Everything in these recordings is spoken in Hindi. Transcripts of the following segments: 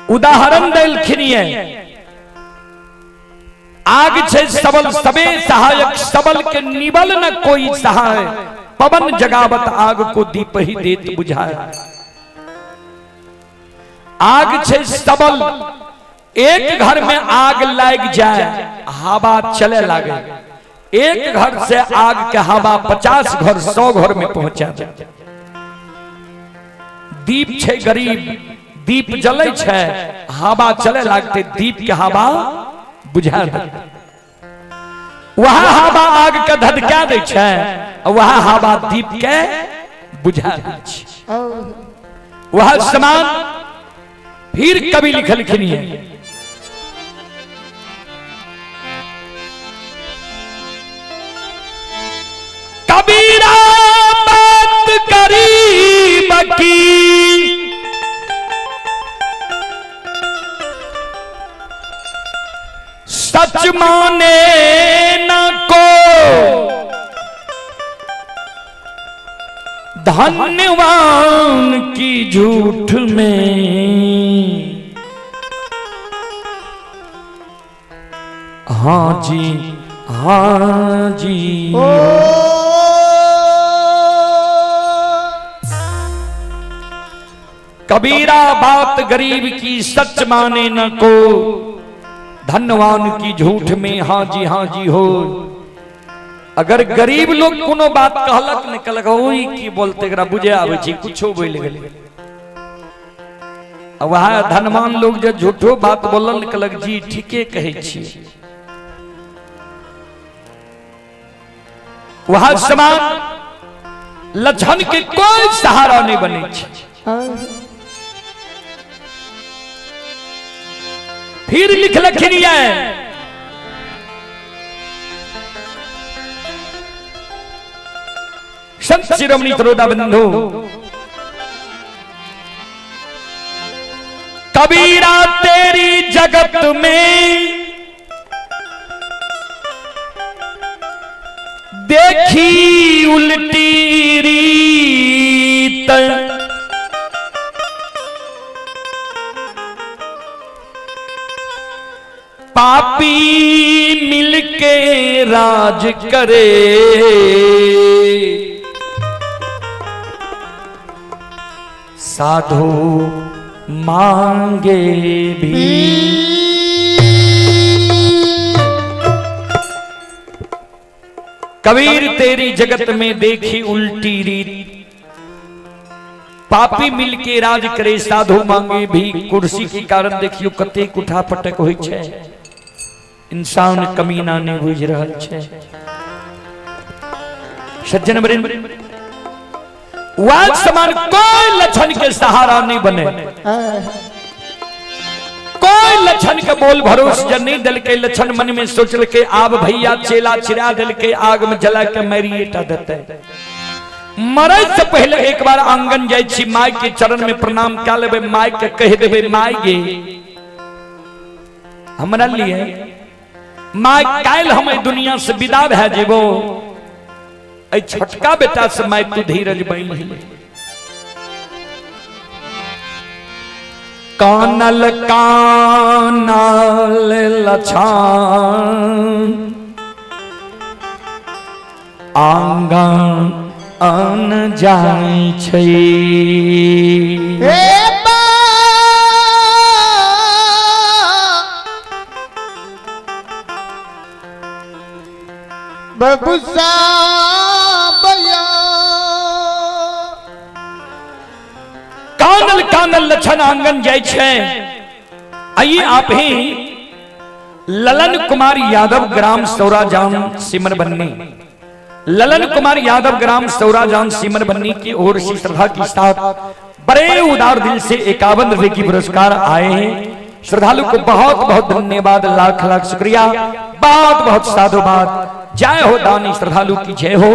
उदाहरण देलखिनिए आग छे सबल सबे सहायक सबल के निबल न कोई सहाय पवन जगावत आग को दीप ही देत बुझाए। आग छे सबल एक घर में आग लग जाए हवा चले लगे एक घर से आग के हवा 50 घर 100 घर में पहुंचा जाए। दीप छे गरीब दीप जले छे हवा चले लगते दीप के हवा बुझा दे वह हवा आग के धधका दे छे वह हवा दीप के बुझा दे छे। वह समान फिर कवि लिखलखिन है कबीरा बात गरीब की सच माने न को धन्यवान की झूठ में हाँ जी हाँ जी कबीरा बात गरीब की सच माने न को धनवान की झूठ में हाँ जी हो। अगर गरीब लोग कोनो बात कहलक न कहलक ओई की बोलते एकरा बुझे आवे छी कुछो बोल गेल। वह धनवान लोग जो झूठो बात बोलल कहलक जी ठीके कहे छी। वह समान लछन के कोई सहारा नहीं बने छे। फिर लिख लखिनिया संत शिरोमणि तरोदा बंधु कबीरा तेरी जगत में देखी उल्टी रीत पापी मिलके राज करे साधु मांगे भी। कबीर तेरी जगत में देखी उल्टी रीत पापी मिलके राज करे साधु मांगे भी। कुर्सी के कारण देखियो कते उठा पटक होई छे इंसान कमीना ने बुझ रहल छे। सज्जन वृंद वाद समान कोई लक्षण के सहारा नहीं बने। कोई लक्षण के बोल भरोसे नहीं दिल के लक्षण मन में सोचल के आब भैया चेला चिरा दिल के आग में जला के मैरिएटा देते। मरे से पहले एक बार आंगन जाय छी माय के चरण में प्रणाम क्या लेबे माय के कह देबे माय गे हमरा लिए माय काल हम दुनिया से विदा भे जेबो ऐ छोटका बेटा से माय तू धीरज बन। कानल कानल लछान आंगन अन जाय छै। बबुसा बया कानल कानल लछन आंगन जाय छे। आइए आप ही ललन कुमार यादव ग्राम सौराजान सिमर बन्नी ललन कुमार यादव ग्राम सौराजान सिमर बन्नी की ओर से श्रद्धा के साथ बड़े उदार दिल से 51 रुपए की पुरस्कार आए हैं। श्रद्धालु को बहुत बहुत धन्यवाद लाख लाख शुक्रिया बहुत बहुत साधुवाद। जय हो दानी श्रद्धालु की जय हो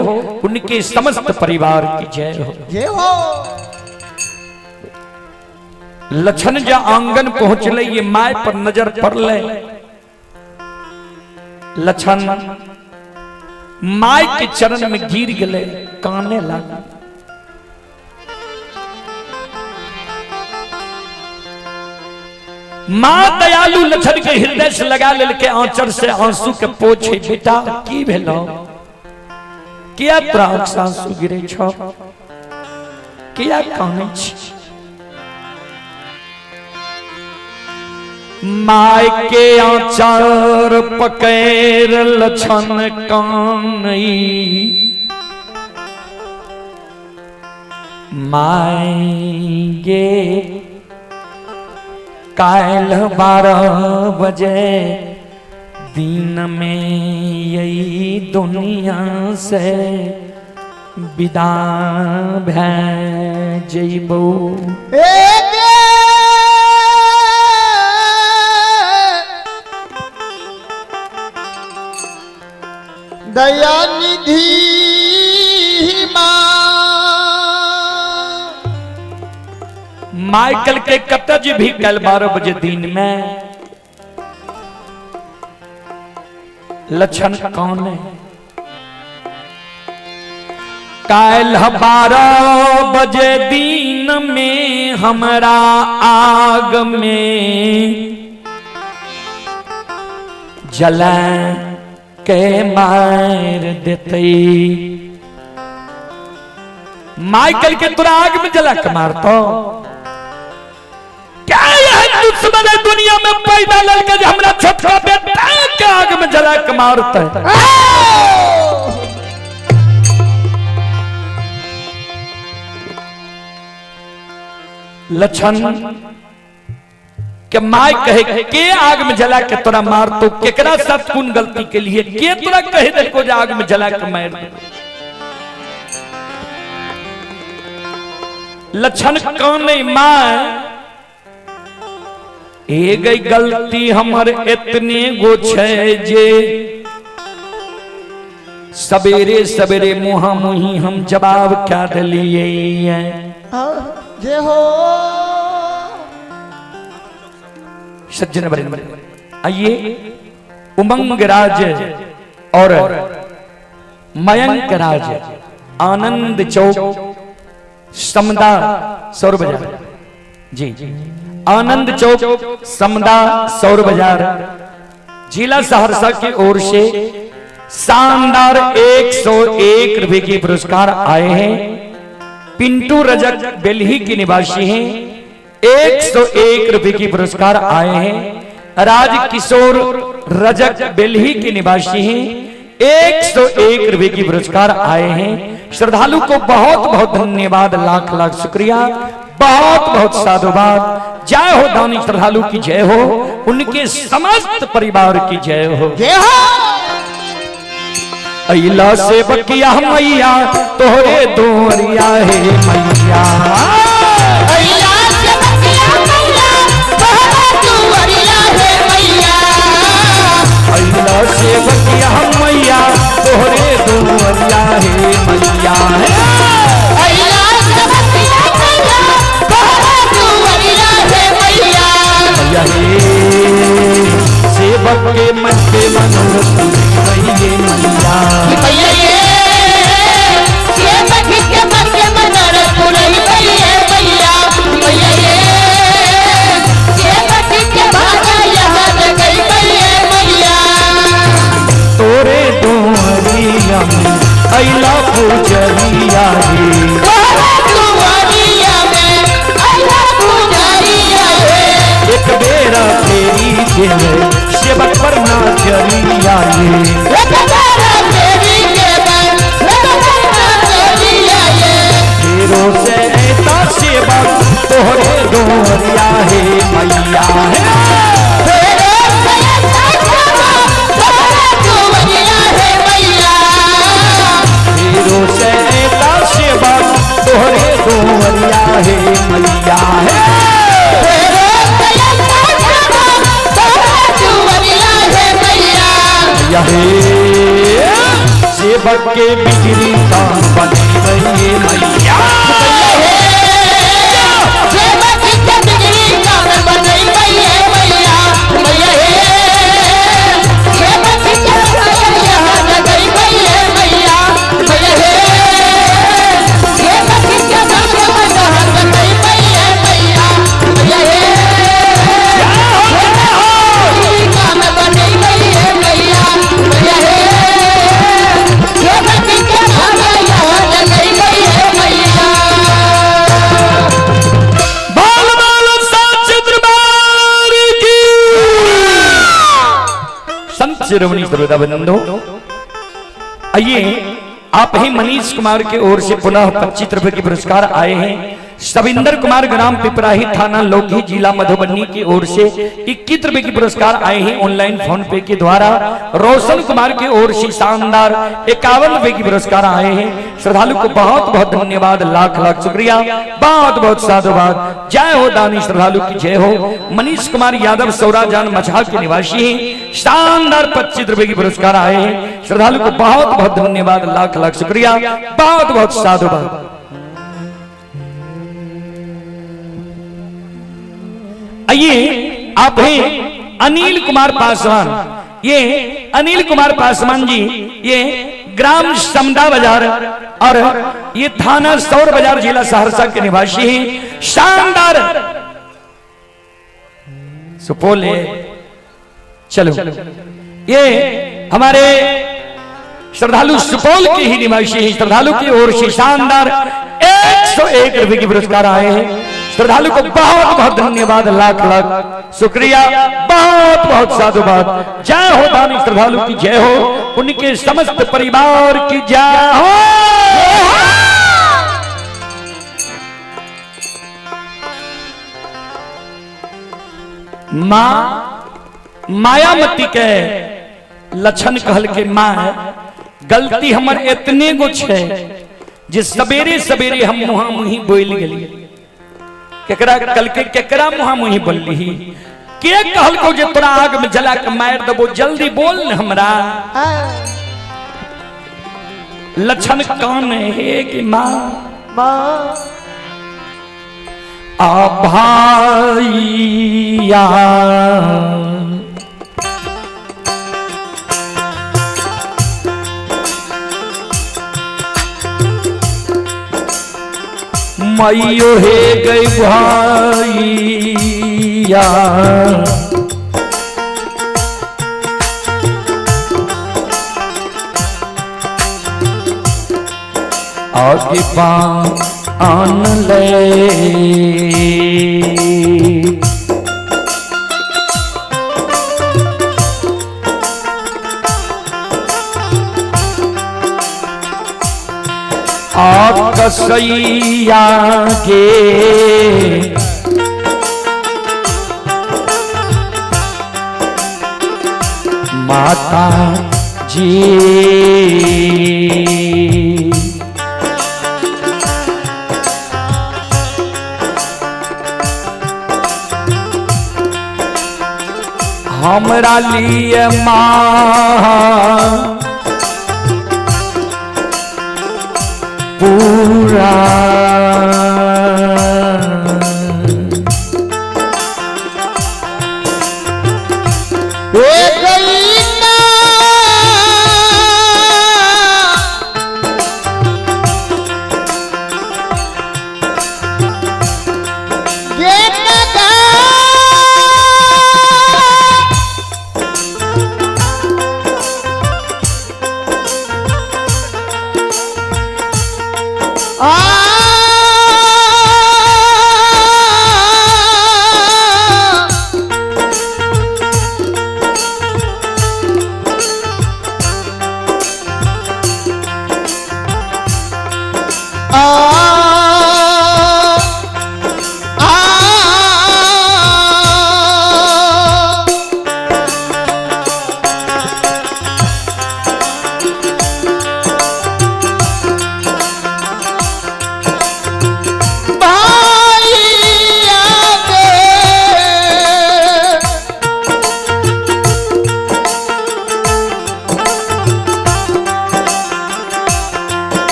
उनके समस्त परिवार की जय हो। लछन जा आंगन पहुंच ले ये माय पर नजर पड़ ले। लछन माय के चरण में गिर गए काने लगा। मां दयालु लछन के हृदय से लगा लेके आंचर से आंसू के पोछे बेटा की भेलो किया तोरा आंसू गिरे छो किया काने छी माय के आंचर पकड़ लछन कानई माय गे काल 12 बजे दिन में यही दुनिया से विदा भै जइबो दया निधि माइकल के कतज भी कल 12 बजे दिन में लक्षण कौन है कल 12 बजे दिन में हमारा आग में जला के मार देते माइकल के तुरा आग में जला के मारतो क्या यह दुश्मन है दुनिया में पैदा लड़के जो हमरा छोटा बेटा के आग में जला के मारता है लक्षण के माय कहे के आग में जला के तोरा मार तो केकरा साथ कौन गलती के लिए के तोरा कहे दे को आग में जला के मार लक्षण कौन नहीं माय ए गई गलती हमर इतने गो छे जे सवेरे सवेरे मुहा मुही हम जवाब क्या दिलिए जे हो सज्जन बड़े आइए उमंग राज और मयंक राज आनंद चौक समदा 100 बाजार जी आनंद चौक समदा 100 बाजार जिला सहरसा की ओर से शानदार 101 रुपए के पुरस्कार आए हैं। पिंटू रजक बेल्ही के निवासी हैं 101 रुपए की पुरस्कार आए हैं। राज किशोर रजक बेल्ही के निवासी हैं 101 रुपए की पुरस्कार आए हैं। श्रद्धालु को बहुत बहुत धन्यवाद लाख लाख शुक्रिया बहुत बहुत साधुवाद। जय हो दानी श्रद्धालु की जय हो उनके समस्त परिवार की जय हो। अइला से बकिया मैया तोहरे दोरिया है मैया अइला से बकिया मैया तोहरे दोरिया है मैया अइला से बकिया मैया तोहरे दोरिया है मैया अइला से बकिया मैया तोहरे दोरिया है मैया मैया हे सेवक के मन के मनोरथ मैया मैया ये सेवक के मन के मनोरथ पूरे मैया मैया मैया ये सेवक के भागा यहाँ गई मैया मैया तोरे दोरिया में अइला पूजरिया रे तोरे दोरिया में अइला पूजरिया रे एक बेरा तेरी देव सेवक पर नाचरिया रे एक बेरा तेरी देव सेवक पर नाचरिया रे तेरो से ऐता सेवक तोहरे दोरिया है मैया तेरे से ऐसा सेवक तोहरे दोरिया है मैया तेरो से ऐता सेवक तोहरे दोरिया है मैया तेरे से ऐसा सेवक तोहरे दोरिया है मैया मैया सेवक के बिजली का बने मैया सेवक के बिजली का बनई मैया मैया मैया सेवक के यहाँ गई मैया मैया मैया सेवक के यहाँ गई मैया मैया मैया शिरोमणि सर्वदा बंधो। आइए आप ही मनीष कुमार की ओर से पुनः 25 रुपए के पुरस्कार आए हैं। सविंदर कुमार ग्राम पिपराही थाना लोधी जिला मधुबनी की ओर से 21 रुपए के पुरस्कार आए हैं ऑनलाइन फोन पे के द्वारा। रोशन कुमार की ओर से शानदार 51 रुपए के पुरस्कार आए हैं। श्रद्धालु को बहुत बहुत धन्यवाद, लाख लाख शुक्रिया, बहुत बहुत साधुवाद। जय हो दानी श्रद्धालु की जय हो। मनीष कुमार यादव सौराजान मछा के निवासी हैं, शानदार 25 रुपए के पुरस्कार आए हैं। श्रद्धालु को बहुत बहुत धन्यवाद, लाख लाख शुक्रिया, बहुत बहुत साधुवाद। आइए आप हैं अनिल कुमार पासवान। ये अनिल कुमार पासवान जी ये ग्राम समदा बाजार और ये थाना सौर बाजार जिला सहरसा के निवासी हैं। शानदार सुपौल है। चलो ये हमारे श्रद्धालु सुपौल के ही निवासी हैं। श्रद्धालु की ओर से शानदार 101 रुपए के पुरस्कार आए हैं। श्रद्धालु को बहुत बहुत धन्यवाद, लाख लाख शुक्रिया, बहुत बहुत साधुवाद। जय हो दानी श्रद्धालु की जय हो, उनके समस्त परिवार की जय हो। माँ मायामती के लक्षण कहल के माँ है। गलती हमर इतने कुछ है जे सवेरे सवेरे हम मुहा मुही बोल गली। केकरा कल के केकरा मुहा मुही बोलली के कहल को जे तोरा आग में जला के मार देबो, जल्दी बोल न हमरा। लक्षण कौन है कि माँ माँ आ भाईया मैयो हे गई भाईया आगे पान ले कसैया के माता जी हमरा लिए माँ पूरा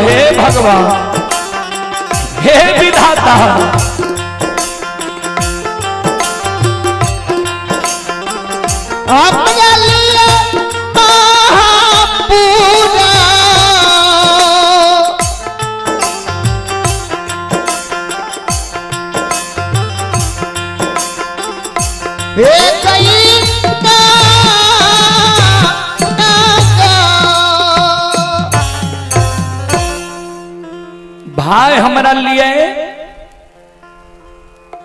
हे भगवान, हे विधाता, अपने लिए महापूरा एक ही भाई हमारा लिए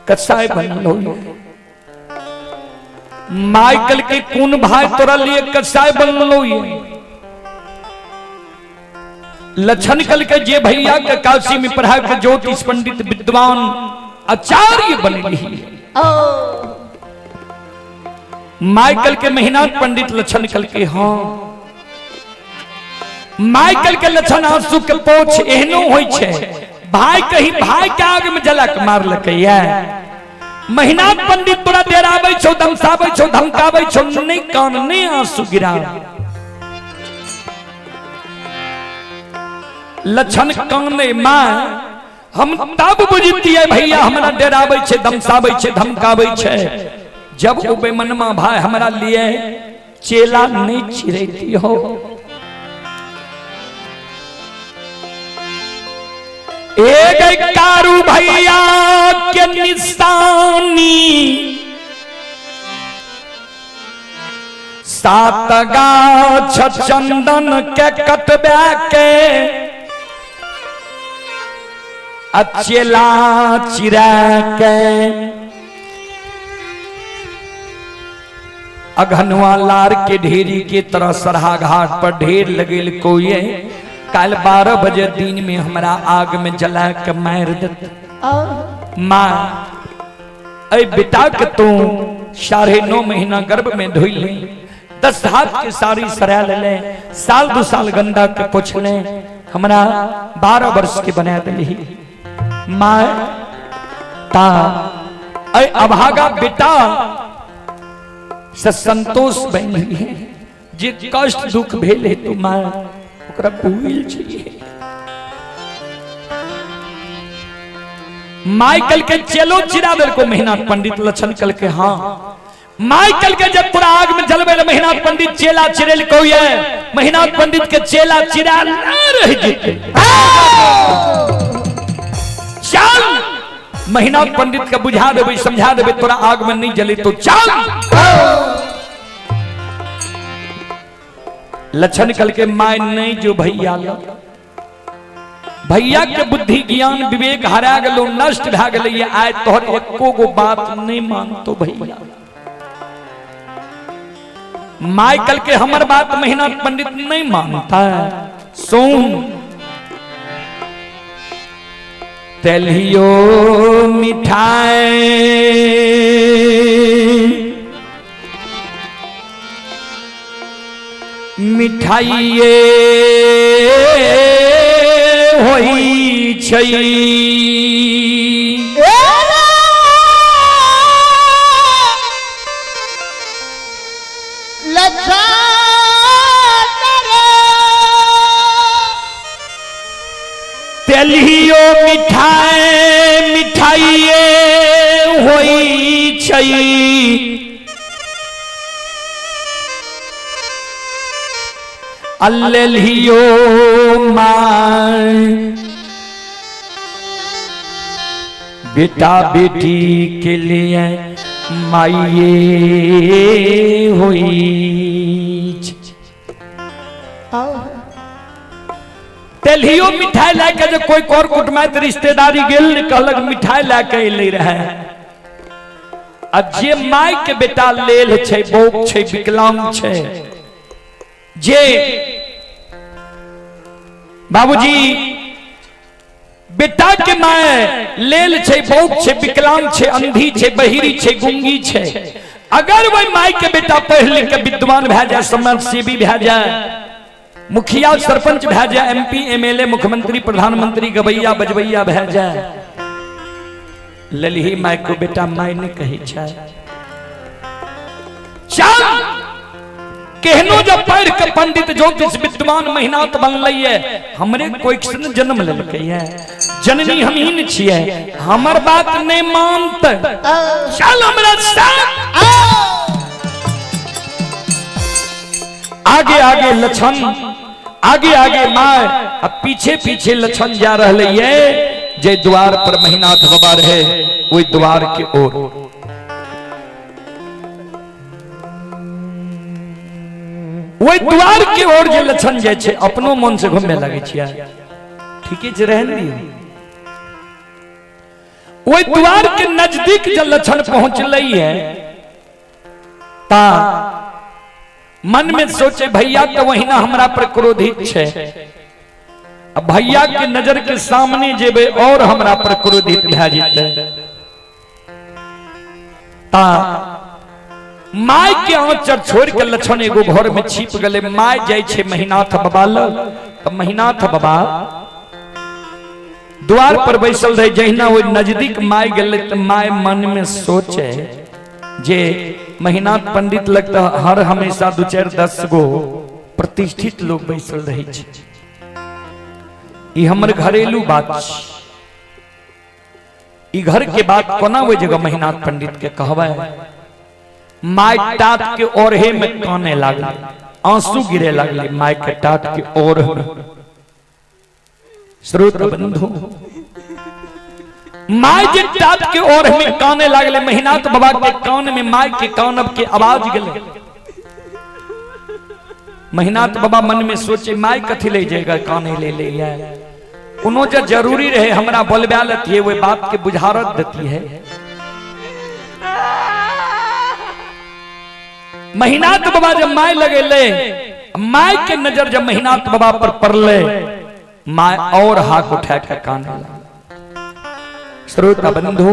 कसाय बनलो। माइकल के कौन भाई तोरा लिए कसाय बनलो। लक्षण कल के जे भैया के काशी में पढ़ाई के ज्योतिष पंडित विद्वान आचार्य बनली। माइकल के मेहनत पंडित लक्षण कल के हाँ माइकल के लक्षण आंसू के पोछ एहनो होय छे। भाई कहीं भाई के आग में जला के मार लकैया। मेहनत पंडित तोरा डेराबै छौ, धमसाबै छौ, धमकाबै छौ, नहीं कान नहीं आंसू गिरा। लक्षण काने मां हम तब बुझतियै भैया हमरा डेराबै छे, धमसाबै छे, धमकाबै छे जब ओ बेमनमा भाई हमरा लिए चेला नहीं चिरैती हो। एक कारू भैया के निशानी सात गाछ चंदन के कटबे के अचेला चिरा के अघनुआ लार के ढेरी के तरह सरहा घाट पर ढेर लगेल कोई कल 12 बजे दिन में हमारा आग में जला के मार देत। माँ ऐ बेटा के तू 9.5 महीना गर्भ में धोई ले, 10 हाथ के साड़ी सरा ले, साल 2 साल गंदा के पोछ ले, हमारा 12 वर्ष के बना दिली। माँ ता ऐ अभागा बेटा से संतोष बन है जे कष्ट दुख भेले तू माँ ओकरा भूल चाहिए। माइकल के चलो चिरादर को मेहनत पंडित लक्षण कल के हाँ माइकल के जब पूरा आग में जलवे मेहनत पंडित चेला चिरेल को ये मेहनत पंडित के चेला चिरा न रह जीते। चल मेहनत पंडित का बुझा देवे समझा देवे तोरा आग में नहीं जले तो चल। लक्षण कल के माय नहीं जो भैया भैया के बुद्धि ज्ञान विवेक हरा गलो नष्ट भा गले आय तोहर एको गो बात नहीं मानतो भैया। माइकल के हमर बात मेहनत पंडित नहीं मानता। सुन तेलियो मिठाई मिठाइए होई छै तेलियो मिठाई मिठाइए होई छै अल्लेलियो मां बेटा बेटी के लिए माइये हुई। तेलियो मिठाई लाके जो कोई कर कुटुमाइत रिश्तेदारी गेल कहलक मिठाई लाके ले रहे आ जे माई के बेटा लेल छै बौक छै विकलांग छै जे बाबूजी बेटा के माय लेल छै बौक छै विकलांग छै अंधी छै बहिरी छै गुंगी छै अगर वही माई के बेटा पढ़ लिख के विद्वान भै जाए समाज सेवी भै जाए मुखिया सरपंच भै जाए MP MLA मुख्यमंत्री प्रधानमंत्री गवैया बजवैया भै जाए ललही माई को बेटा माई ने कही छै चल केहनो जब पैर के पंडित ज्योतिष विद्वान महिनात बनलै है हमरे कोई किसन जन्म लेलकै है जननी हमहीन छियै हमर बात नहीं मानत चल हमरा साथ आगे आगे लछन आगे आगे माय अब पीछे पीछे लछन जा रहले है जे द्वार पर महिनाथ बाबा रहे वही द्वार के ओर वही द्वार के ओर जे लछन जाय छे अपनो मन से घूमे लगे छिया ठीके जे रहन दियो वही द्वार के नजदीक जब लछन पहुंचलै है ता मन में सोचे भैया तो वही ना हमरा पर क्रोधित छे अब भैया के नजर के सामने जेबे और हमरा पर क्रोधित भै जेतै ता माय के आंचर छोड़ के लछन एगो घर में छिप गले माय जाय छे महिनाथ बाबा लग तब महिनाथ बाबा द्वार पर बैसल रहे जहिना वो नजदीक माय गले त माय मन में सोचे जे महिनाथ पंडित लगता हर हमेशा 2-4-10 गो प्रतिष्ठित लोग बैसल रहे छे ई हमर घरेलू बात ई घर के बात कोना वो जगह महिनाथ पंडित के कहबै माय टाट के ओरहे में काने लागले आंसू गिरे लागले माय के टाट के ओरहे में श्रोत बंधु माय जे टाट के ओरहे में काने लागले महिनाथ बाबा के कान में माय के कानब के आवाज गेले महिनाथ बाबा मन में सोचे माय कथी ले जाएगा काने ले ले है उनो जो जरूरी रहे हमरा बोलबा लेती है वो बात के बुझारत देती है महिनाथ बाबा जब माय लगे ले माय के नजर जब महिनाथ बाबा पर पड़ले माय और हाथ उठा कर काने लगी श्रोता बंधु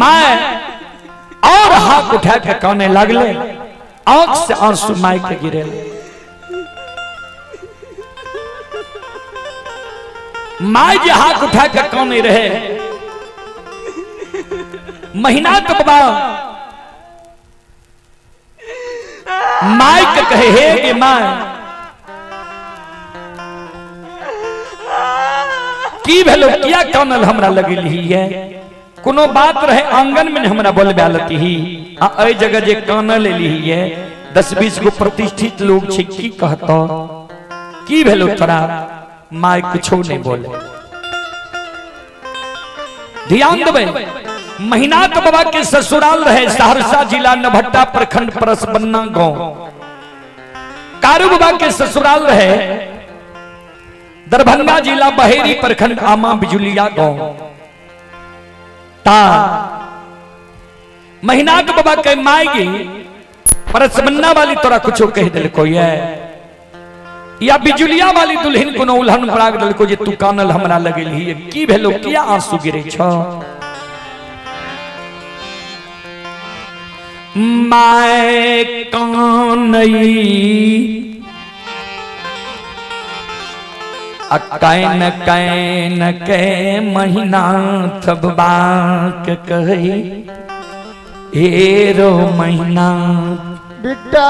माय और हाथ उठा कर काने लगले आंख से आंसू माय के गिरे माय जे हाथ उठा कर काने रहे महिनाथ बाबा माय के कहे हे गे माय की भेलो किया कानल हमरा लगली है कोनो बात रहे आंगन में हमरा बोलबा लती ही आ ए जगह जे कानल लेली है 10-20 गो प्रतिष्ठित लोग छे की कहता की भेलो तोरा माय कुछो नहीं बोले ध्यान देबे महिनाथ बाबा के ससुराल रहे सहरसा जिला नभट्टा प्रखंड परसबन्ना गांव कारू बाबा के ससुराल रहे दरभंगा जिला बहेरी प्रखंड आमा बिजुलिया गांव ता महिनाथ बाबा के मायगी परसबन्ना वाली तोरा कुछो कह दिल को है या बिजुलिया वाली दुल्हन कोनो उल्हन पराग दिल को जे तू कानल हमरा लगल ही की भेलो किया आंसू गिरे छ माय कानई कैन कैन के महिनाथ बाबा के कहे हेरो महीना बिट्टा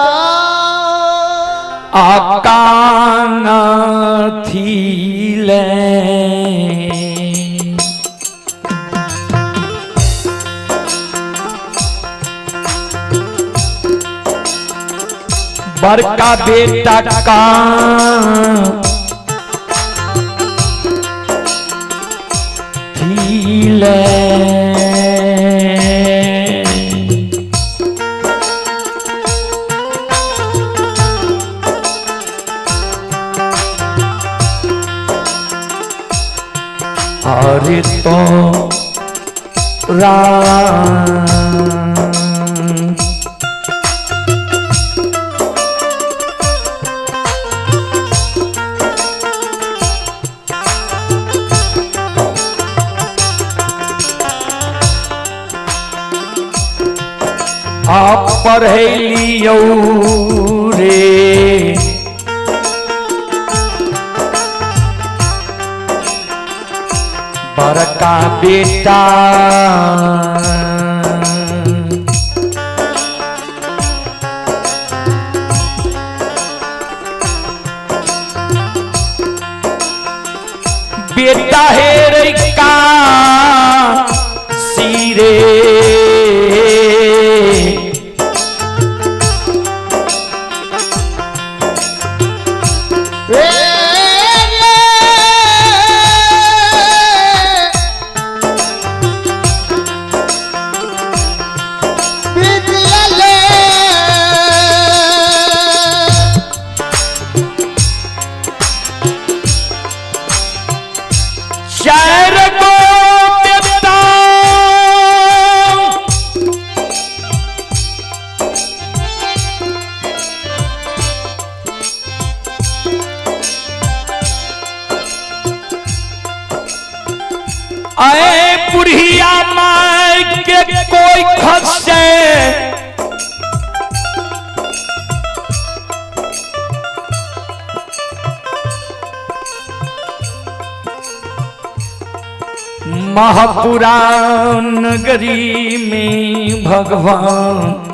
आकान थीले बड़का बेटा का थीले अरे तो आप पढ़लियो रे बड़का बेटा बेटा है रे का सीरे आए बुढ़िया माय के कोई खसे महापुराण नगरी में भगवान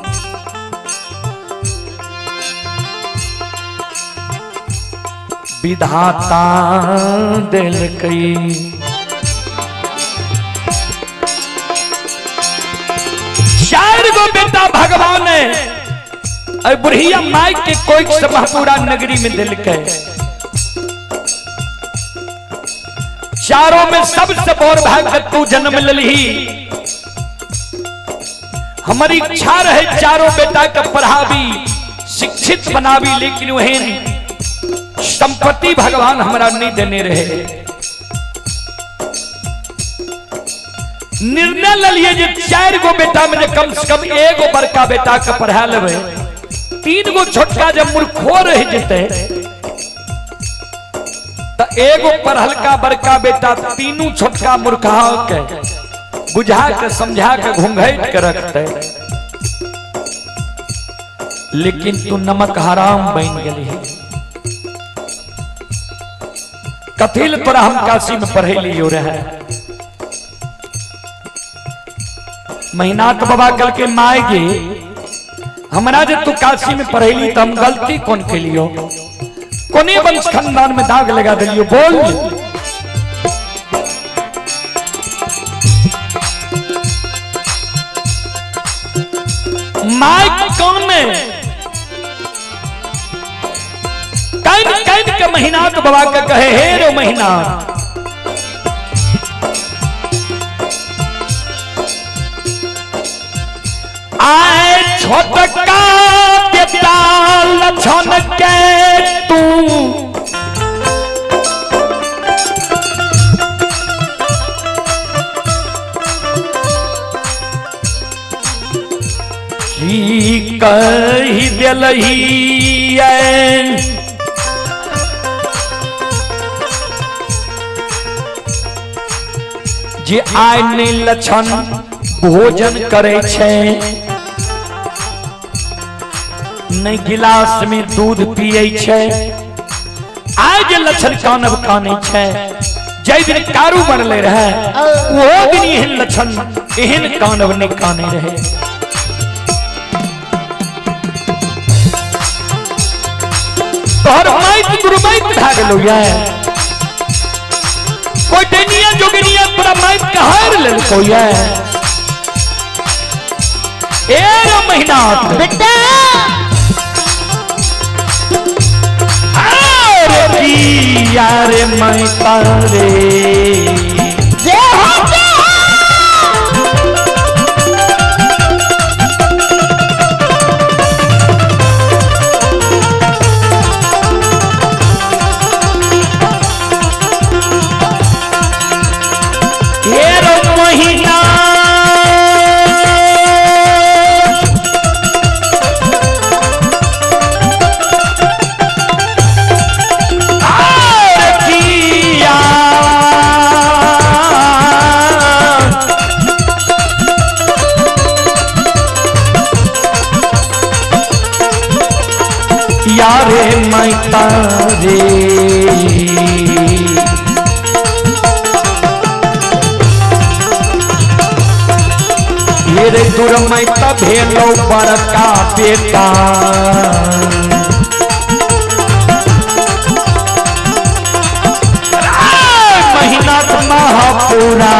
विधाता दिल कई 4 गो बेटा भगवान है बुढ़िया माई के कोई महापुरा नगरी में दिल के चारों में सबसे बोर भाग तू जन्म ललही हमारी इच्छा रहे चारों बेटा का पढ़ावी शिक्षित बनावी लेकिन वह संपत्ति भगवान हमारा नहीं देने रहे निर्णय ले लिए जे 4 गो बेटा में कम से कम 1 गो बड़का बेटा का पढ़ा लेवे 3 गो छोटका जब मूर्खो रह जते तो 1 गो पढ़ल का बड़का बेटा तीनों छोटका मूर्खा के बुझा के समझा के घूंघट के रखते लेकिन तू नमक हराम बन गली है कथिल तोरा हम काशी में पढ़े लियो रहे महीनाथ बाबा कल के माए गे हमारा जब तू काशी में पढ़ेली तो हम गलती कौन के लियो कोने वंश खानदान में दाग लगा दिलियो बोल माए कौन में कैन के महीनाथ बाबा का कहे हे रो महीनाथ आए छोटका बेटा लछन के तू की कही दिलही जे आय ने लछन भोजन करे छे नहीं गिलास में दूध पिए छे आज लक्षण कानब काने छे जय दिन कारू बनले रहे वो दिन एहन लक्षण एहन कानब ने काने रहे तोहर माइत दुर्माइत भाग लो ये कोई डेनिया जोगिनिया तोरा माइत कहार ले को ये ए महीना बेटा यार मैं तारे महीना यारे मैं तारे मेरे दूर मैं भेलो बड़का बेटा पूरा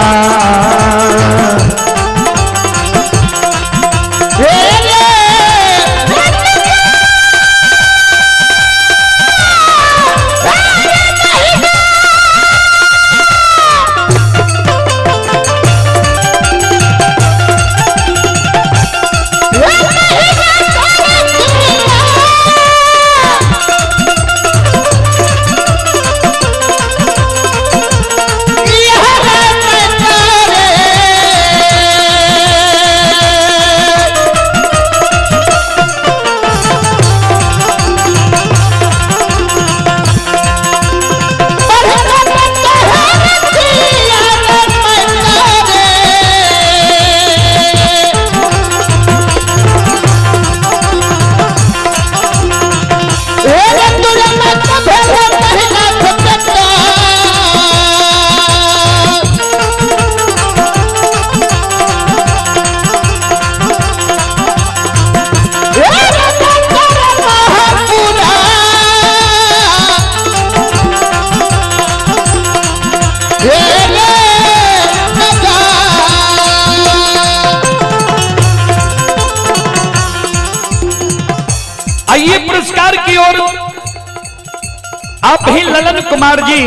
आइए पुरस्कार की ओर। आप ही ललन कुमार जी,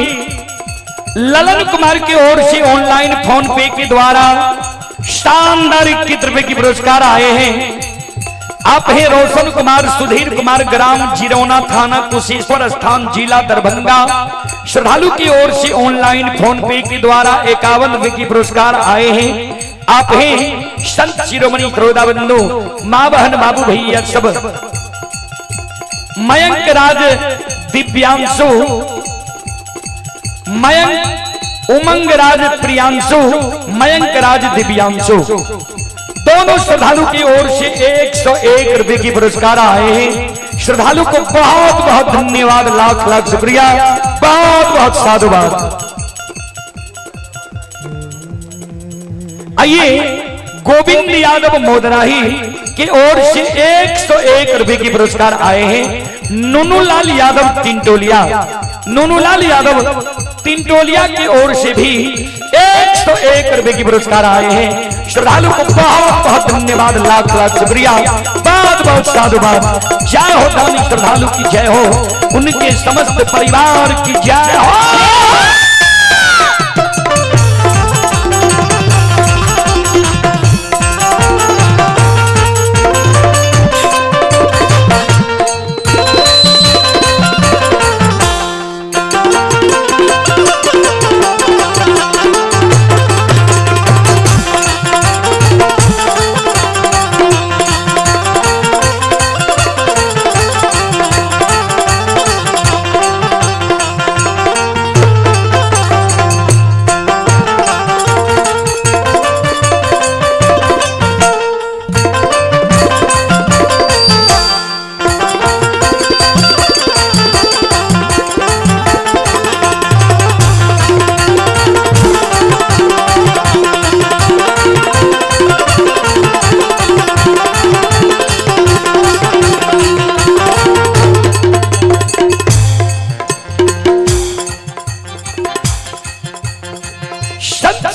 ललन कुमार की ओर से ऑनलाइन फोन पे के द्वारा शानदार 21 रुपए की पुरस्कार आए हैं। आप हैं रोशन कुमार, सुधीर कुमार, ग्राम जिरौना, थाना कुशेश्वर स्थान, जिला दरभंगा। श्रद्धालु की ओर से ऑनलाइन फोन पे के द्वारा 51 रुपए की पुरस्कार आए हैं। आप हैं संत शिरोमणि श्रोता बंधु, मां बहन, बाबू भैया सब। मयंक राज दिव्यांशु, मयंक उमंग राज प्रियांशु, मयंक राज दिव्यांशु, दोनों श्रद्धालु की ओर से 101 रुपए की पुरस्कार आए हैं। श्रद्धालु को बहुत बहुत धन्यवाद, लाख लाख शुक्रिया, बहुत बहुत साधुवाद। आइए गोविंद यादव मोदराही की ओर से 101 रुपए की पुरस्कार आए हैं। नूनूलाल यादव तिंटोलिया, नूनूलाल यादव तिंटोलिया की ओर से भी 101 रुपए की पुरस्कार आए हैं। श्रद्धालु को बहुत बहुत धन्यवाद, लाख लाख शुक्रिया, बहुत बहुत साधुवाद। जय हो दानी श्रद्धालु की जय हो, उनके समस्त परिवार की जय हो।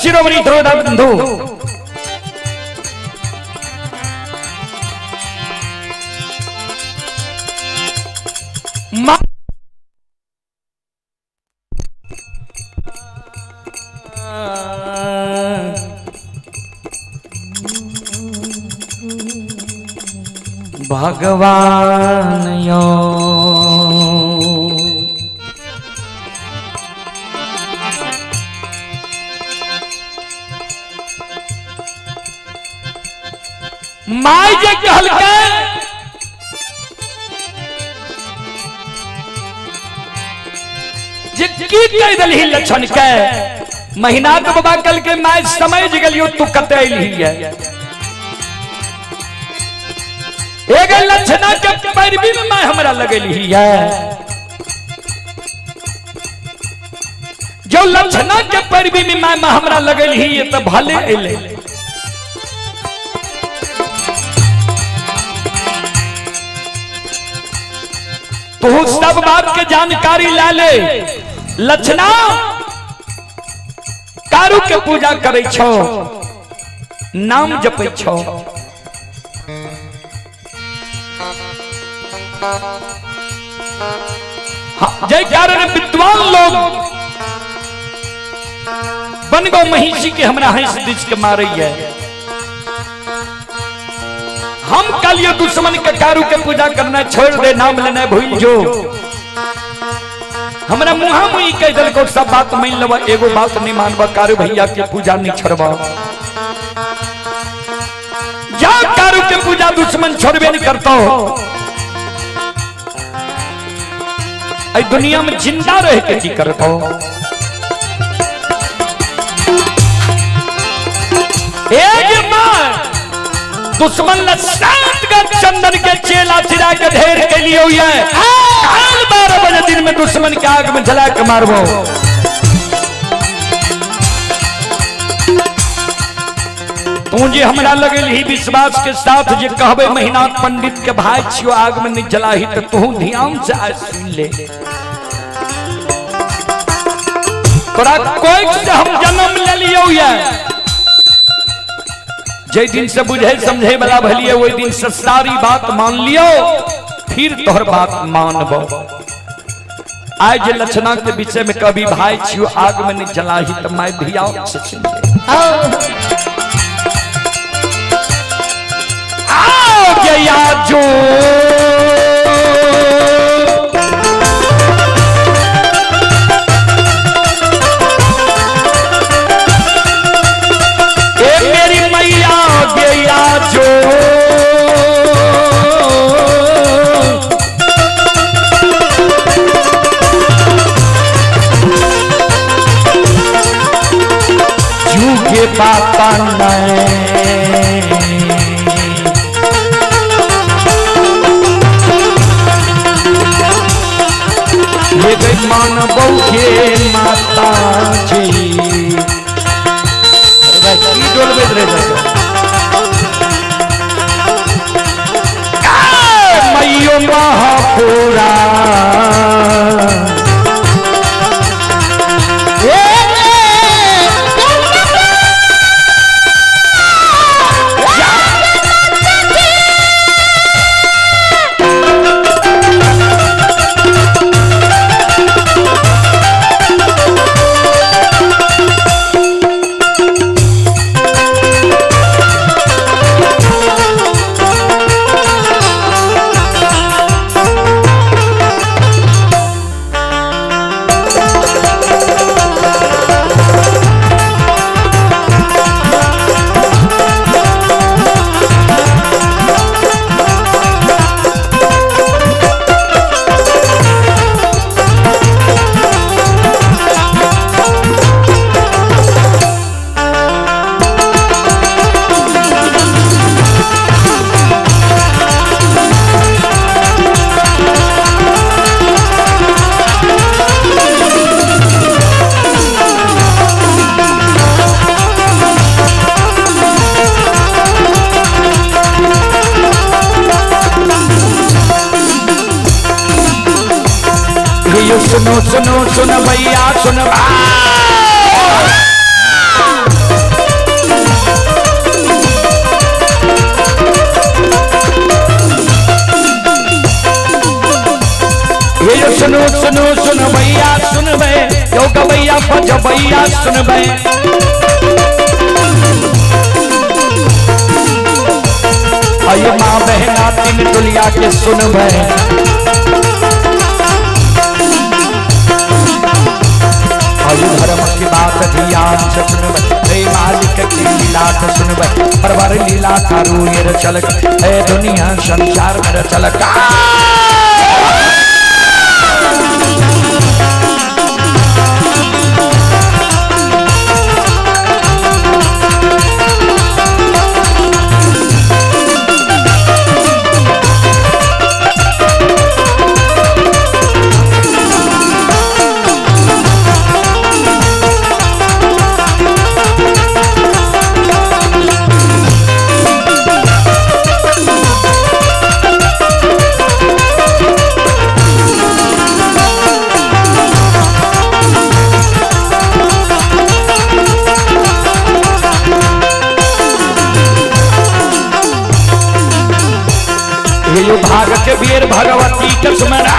शिरोमणि श्रोता बंधु, भगवान यो माय जे कहलकै जे की कह दलही लक्षण के महीना के बाबा कल के माय समझ गेलियो तू कते अइली है। एक लक्षणा के पैरवी में माय हमरा लगेली है। जो लक्षणा के पैरवी में माय हमरा लगेली है तो भले अइले। तू सब बात के जानकारी ला ले। लक्षणा कारू के पूजा करे छो, नाम जपे छो, जय कारण विद्वान लोग बन गो महिषी के हमरा हंस दिच के मारे है। हम कलियो दुश्मन के कारू के पूजा करना छोड़ दे, नाम लेना भूल जो। हमरा मुहा मुही कह दिल को सब बात मान लबा, एगो बात नहीं मानबा, कारू भैया के पूजा नहीं छोड़बा। जा कारू के पूजा दुश्मन छोड़बे नहीं करता हो। इस दुनिया में जिंदा रह के की करता हो। दुश्मन ने 7 गज चंदन के चेला चिरा के ढेर के लिए हुई है। काल 12 बजे दिन में दुश्मन के आग में जला के मारबो। तुझे हमरा लगल ही विश्वास के साथ जे कहबे महीनाथ पंडित के भाई छियो आग में नहीं जलाही तो तू ध्यान से आज सुन ले। तोरा कोई से हम जन्म ले लियो है। जय दिन से बुझे समझे वाला भलिए वही दिन से सारी बात मान लियो, फिर तोहर बात मानबो। आज लक्षणा के विषय में कभी भाई छियो आग में नहीं जलाही तो मैं ध्यान से सुन ले। आओ गया जो बाता ये गई मान बौखे माता जी डोल बेच रहे मैयो महापुरा सुनो सुनो सुन भैया सुन ये सुनो सुनो सुन भैया सुन बे यो गवैया भज भैया सुन बे अये माँ बहना तीन दुलिया के सुन बे धर्म की बात ध्यान से सुनब, मालिक की लीला सुनब, परवर लीला थारू ये चलक है दुनिया संसार में चलक। भगवती के सुमेरा।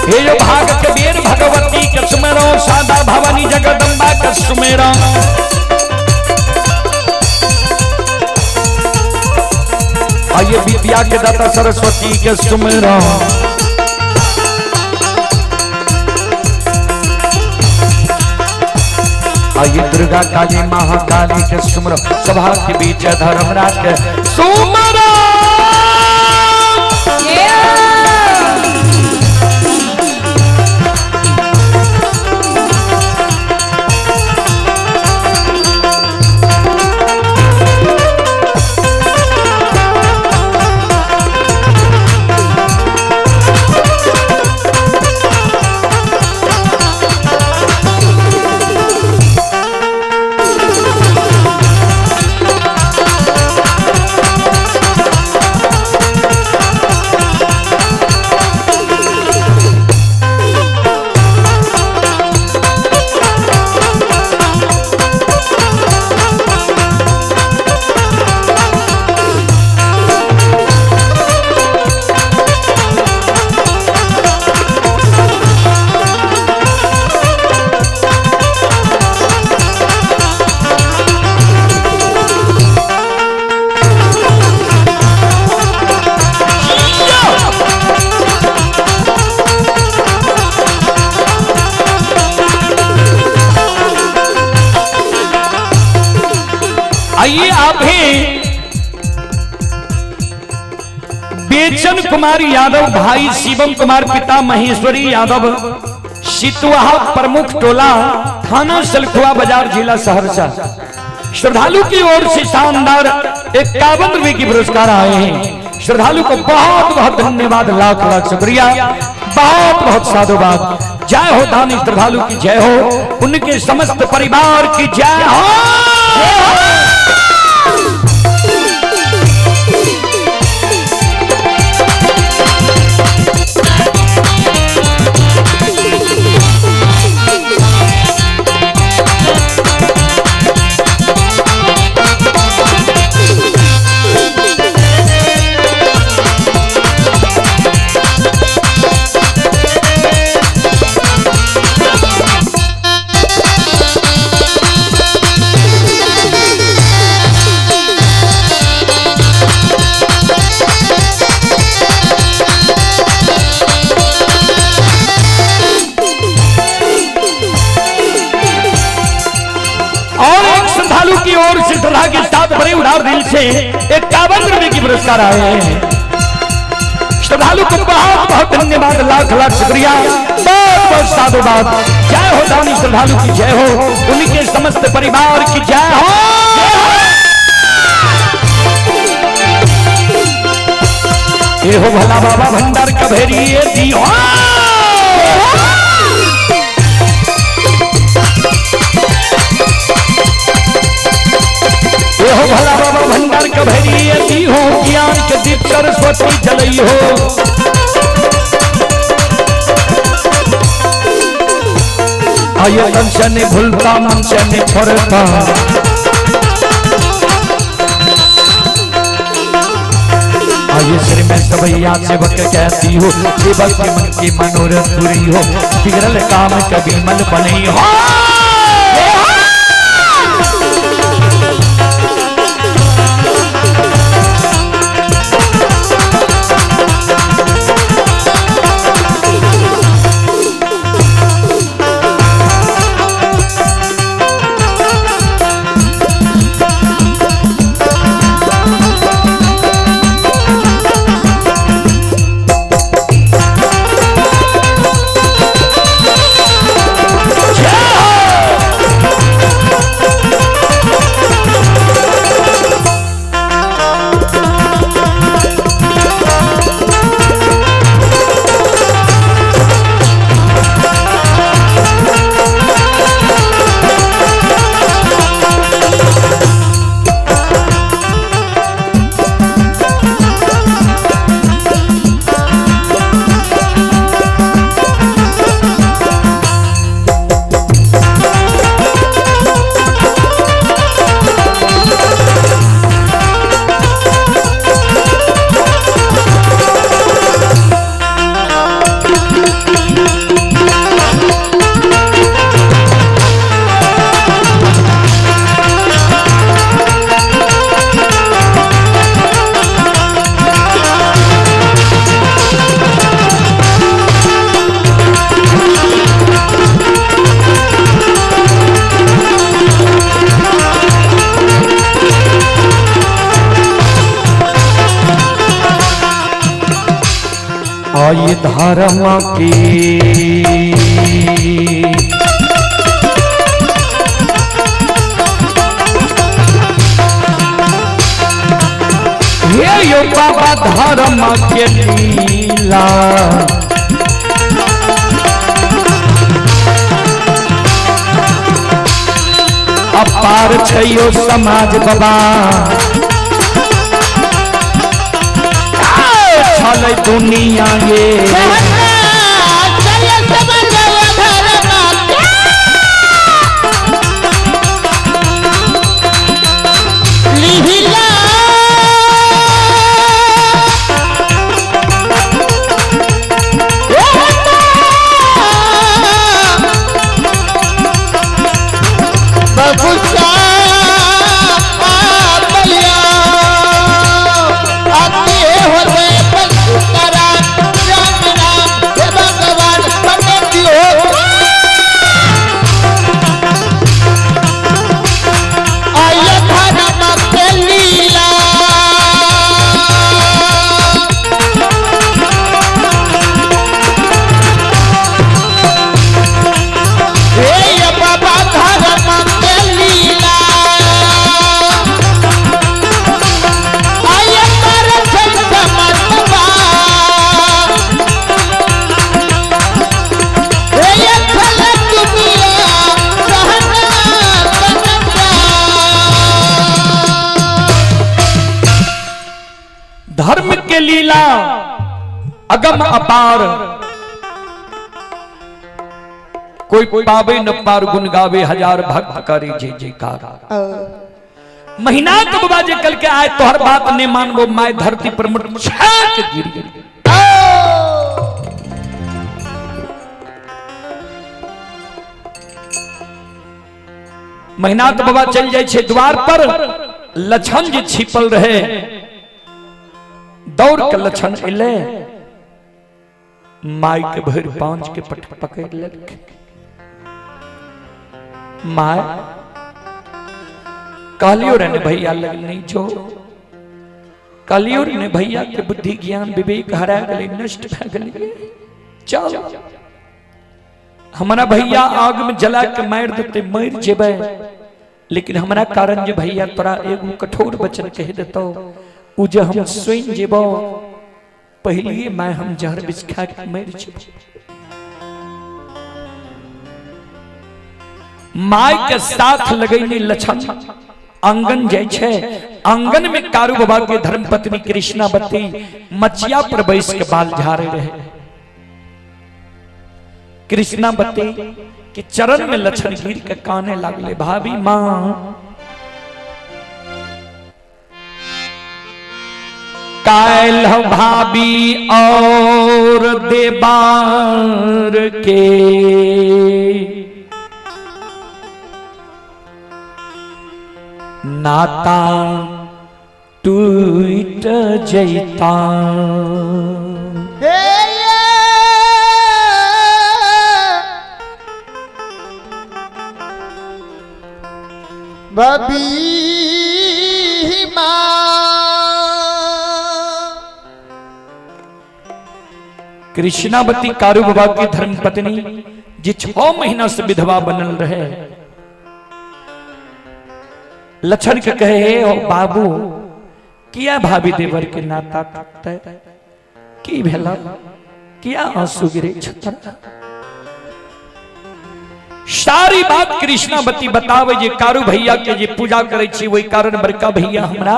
ये जो भाग कबीर भगवती के सुमेरो, सादा भवानी जगदम्बा के सुमेरा। आइए विद्या के दाता सरस्वती के सुमेरा। आइए दुर्गा काली महाकाली के सुमरो, सभा के बीच धर्मराज के सुमरो। आइए आप ही बेचन कुमार यादव, भाई शिवम कुमार, पिता महेश्वरी यादव, सितुहा प्रमुख टोला, थाना सलखुआ बाजार, जिला सहरसा। श्रद्धालु की ओर से शानदार 51 रुपए की पुरस्कार आए हैं। श्रद्धालु को बहुत बहुत धन्यवाद, लाख लाख शुक्रिया, बहुत बहुत साधुवाद। जय हो दानी श्रद्धालु की जय हो, उनके समस्त परिवार की जय हो। की ओर से श्रद्धा के साथ बड़े उदार दिल से 51 रुपए की पुरस्कार आए हैं। श्रद्धालु को बहुत बहुत धन्यवाद, लाख लाख शुक्रिया, बहुत बहुत साधुवाद। जय हो दानी श्रद्धालु की जय हो, उनके समस्त परिवार की जय हो। ये हो भला बाबा भंडार कभेरी ये दियो। हो भला बाबा भंडार कभेरी हो, ज्ञान के दीप सरस्वती जलई हो। आइए मन से नहीं भूलता, मन से नहीं छोड़ता। आइए सिर में सबैया सेवक कहती हो, सेवक के मन की मनोरथ पूरी हो, बिगड़ल काम कभी मन बनी हो। हय धर्म की हे यो बाबा धर्म के लीला अपार छयो समाज बाबा छल दुनिया ये धर्म के लीला अगम अपार कोई पावे न पार गुन गावे हजार भक्त करे जय जयकार महीना कब बाजे कल के आए तोहर बात ने मानबो माय धरती पर मुठ छाक गिर गिर महीना तो बाबा चल जाए छे द्वार पर लछन जी छिपल रहे दौड़ के लछन एले माई के भर पांच के पट पकड़ ले माय कालियो रे भैया लग नहीं जो कालियो रे भैया के बुद्धि ज्ञान विवेक हरा गले नष्ट भ गले चल हमारा भैया आग में जला के मार देते मर जेबे लेकिन हमारा कारण जे भैया तोरा एगो कठोर वचन कह देतो उ जे हम स्वयं जेबो पहले मैं हम जहर बिछ खा के मर जेबो माय के साथ लगैनी लछन आंगन जाय छे आंगन में कारू बाबा के धर्म पत्नी कृष्णावती मचिया पर बैस के बाल झाड़े रहे कृष्णावती के चरण में लछन गिर के काने लागले भाभी मां कायल भाभी और देवार के नाता टूट जैता बबी कृष्णावती कारू बाबा की धर्म पत्नी जी 6 महीना से विधवा बनल रहे लक्षण के कहे ओ बाबू किया भाभी देवर के नाता तय की भेला किया आंसू गिरे छतरा सारी बात कृष्णावती बतावे जे कारू भैया के जे पूजा करे छी वही कारण बड़का भैया हमरा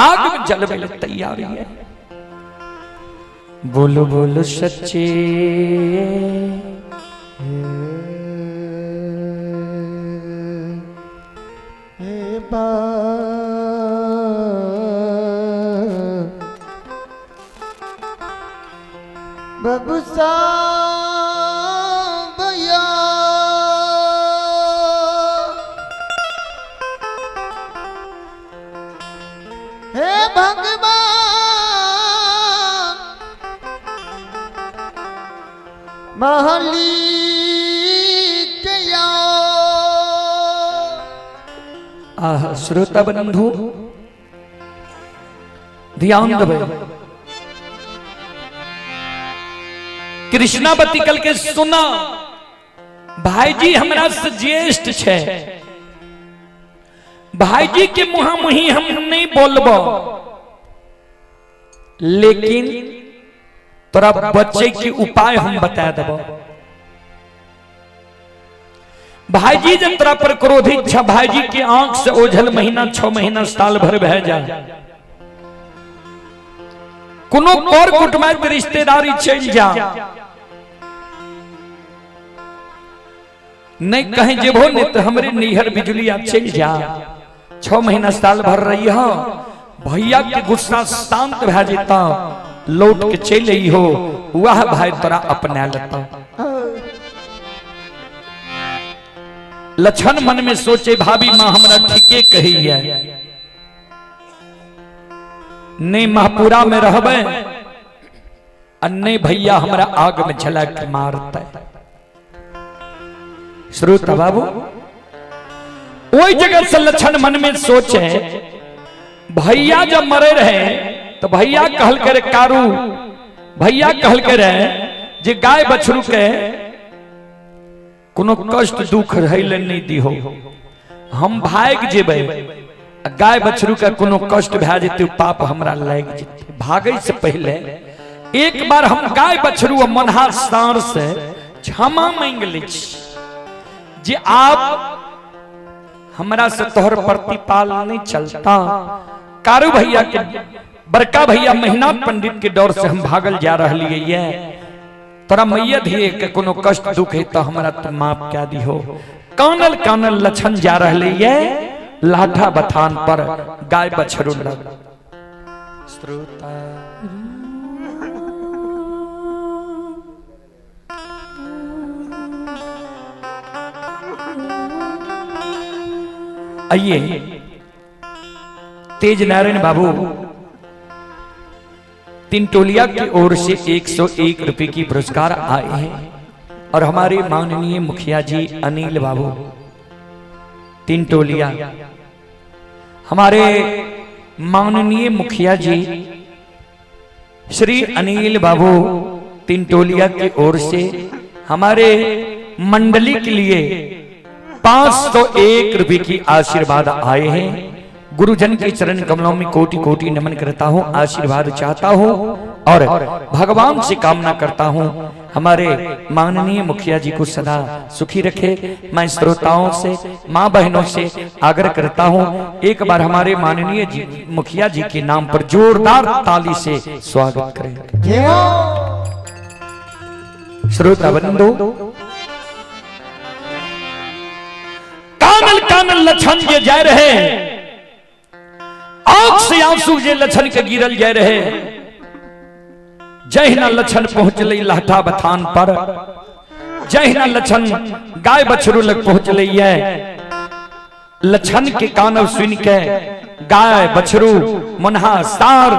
आग में जलवे ले तैयार है बोलो बोलो सच्चे बाबू भैया हे भगवान महली श्रोता बंधु ध्यान देवे कृष्णावती कल के सुना भाईजी हमरा से ज्येष्ठ छे, भाईजी के मुहा मुही हम नहीं बोलबो, लेकिन तोरा बच्चे के उपाय हम बता देबो। भाईजी जब तोरा पर क्रोधित छ, भाईजी के आंख से ओझल महीना 6 महीना साल भर बह जा, कोनो कर कुटुंब रिश्तेदारी चल जा, नहीं कहीं जेबो नहीं तो हमरे नैहर बिजलिया चल जा, 6 महीना साल भर रही हो, भैया के गुस्सा शांत भा जेता, लौट के चल आई हो, वह भाई तोरा अपना लेता। लक्षण मन में सोचे भाभी मां हमरा ठीके कही है, नहीं महापुरा में रहबे अन्य भैया हमरा आग में झलक मारता। श्रोता बाबू वही जगह से लक्षण मन में सोचे, भैया जब मरे रहे तो भैया कहल करे कारू, भैया कहल करे जे गाय बछरू के कोनो कष्ट दुख रहले नहीं दिहो, हम भाग जेबे, गाय बछरू का कोनो कष्ट भा जेते पाप हमरा लग जेते, भागे से पहले एक बार हम गाय बछरू मनहा सार से क्षमा मांग ले जे आप हमरा से तोहर प्रतिपाल नहीं चलता। कारू भैया के बड़का भैया मेहनाथ पंडित के डर से हम भागल जा रही है, तोरा मैया धिए के कोनो कष्ट दुख है तो हमरा तो माफ क्या दी हो। कानल कानल लक्षण जा रही है लाठा बथान पर गाय बछरू लग। श्रोता आइए तेज नारायण बाबू तीन टोलिया की ओर से 101 रुपए की पुरस्कार आए हैं और हमारे माननीय मुखिया जी अनिल बाबू तीन टोलिया, हमारे माननीय मुखिया जी श्री अनिल बाबू तीन टोलिया की ओर से हमारे मंडली के लिए 501 रुपए की आशीर्वाद आए हैं। गुरुजन के चरण कमलों में कोटि कोटि नमन करता हूँ, आशीर्वाद चाहता हूँ और भगवान से कामना करता हूँ हमारे माननीय मुखिया जी को सदा सुखी रखे। मैं श्रोताओं से माँ बहनों से आग्रह करता हूँ एक बार हमारे माननीय जी मुखिया जी के नाम पर जोरदार ताली से स्वागत करें। श्रोता बंधु कानल कानल लक्षण जे जा रहे, आंख से आंसू जे लक्षण के गिरल जा रहे, जहिना लक्षण पहुंचले लाठा बथान पर, जहिना लक्षण गाय बछरू लग पहुंचले है, लक्षण के कानव सुन के गाय बछरू मुनहा सार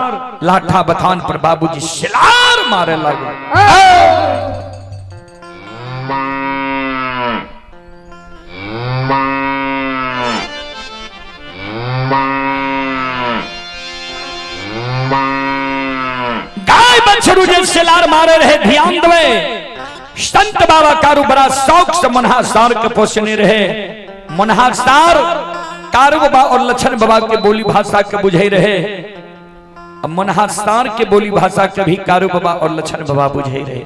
लाठा बथान पर बाबूजी शिलार मारे लगे। बछरू जब सिलार मारे रहे, ध्यान देवे संत बाबा कारू बड़ा शौक से मनहा सार के पोषणे रहे। मनहा सार कारू बाबा और लक्षण बाबा के बोली भाषा के बुझे रहे, अब मनहा सार के बोली भाषा के भी कारू बाबा और लक्षण बाबा बुझे रहे।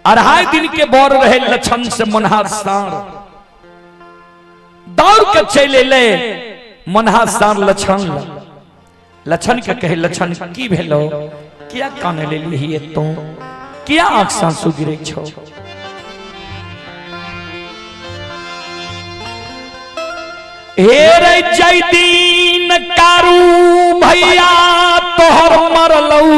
2.5 दिन के बोर रहे लक्षण से मनहा सार दौड़ के चले ले, मनहा सार लक्षण के कहे लक्षण की भेलो, क्या कान ले ली तो क्या आंख सांसू गिरे छो। हेरे जय दीन कारू भैया तोहर मरलऊ,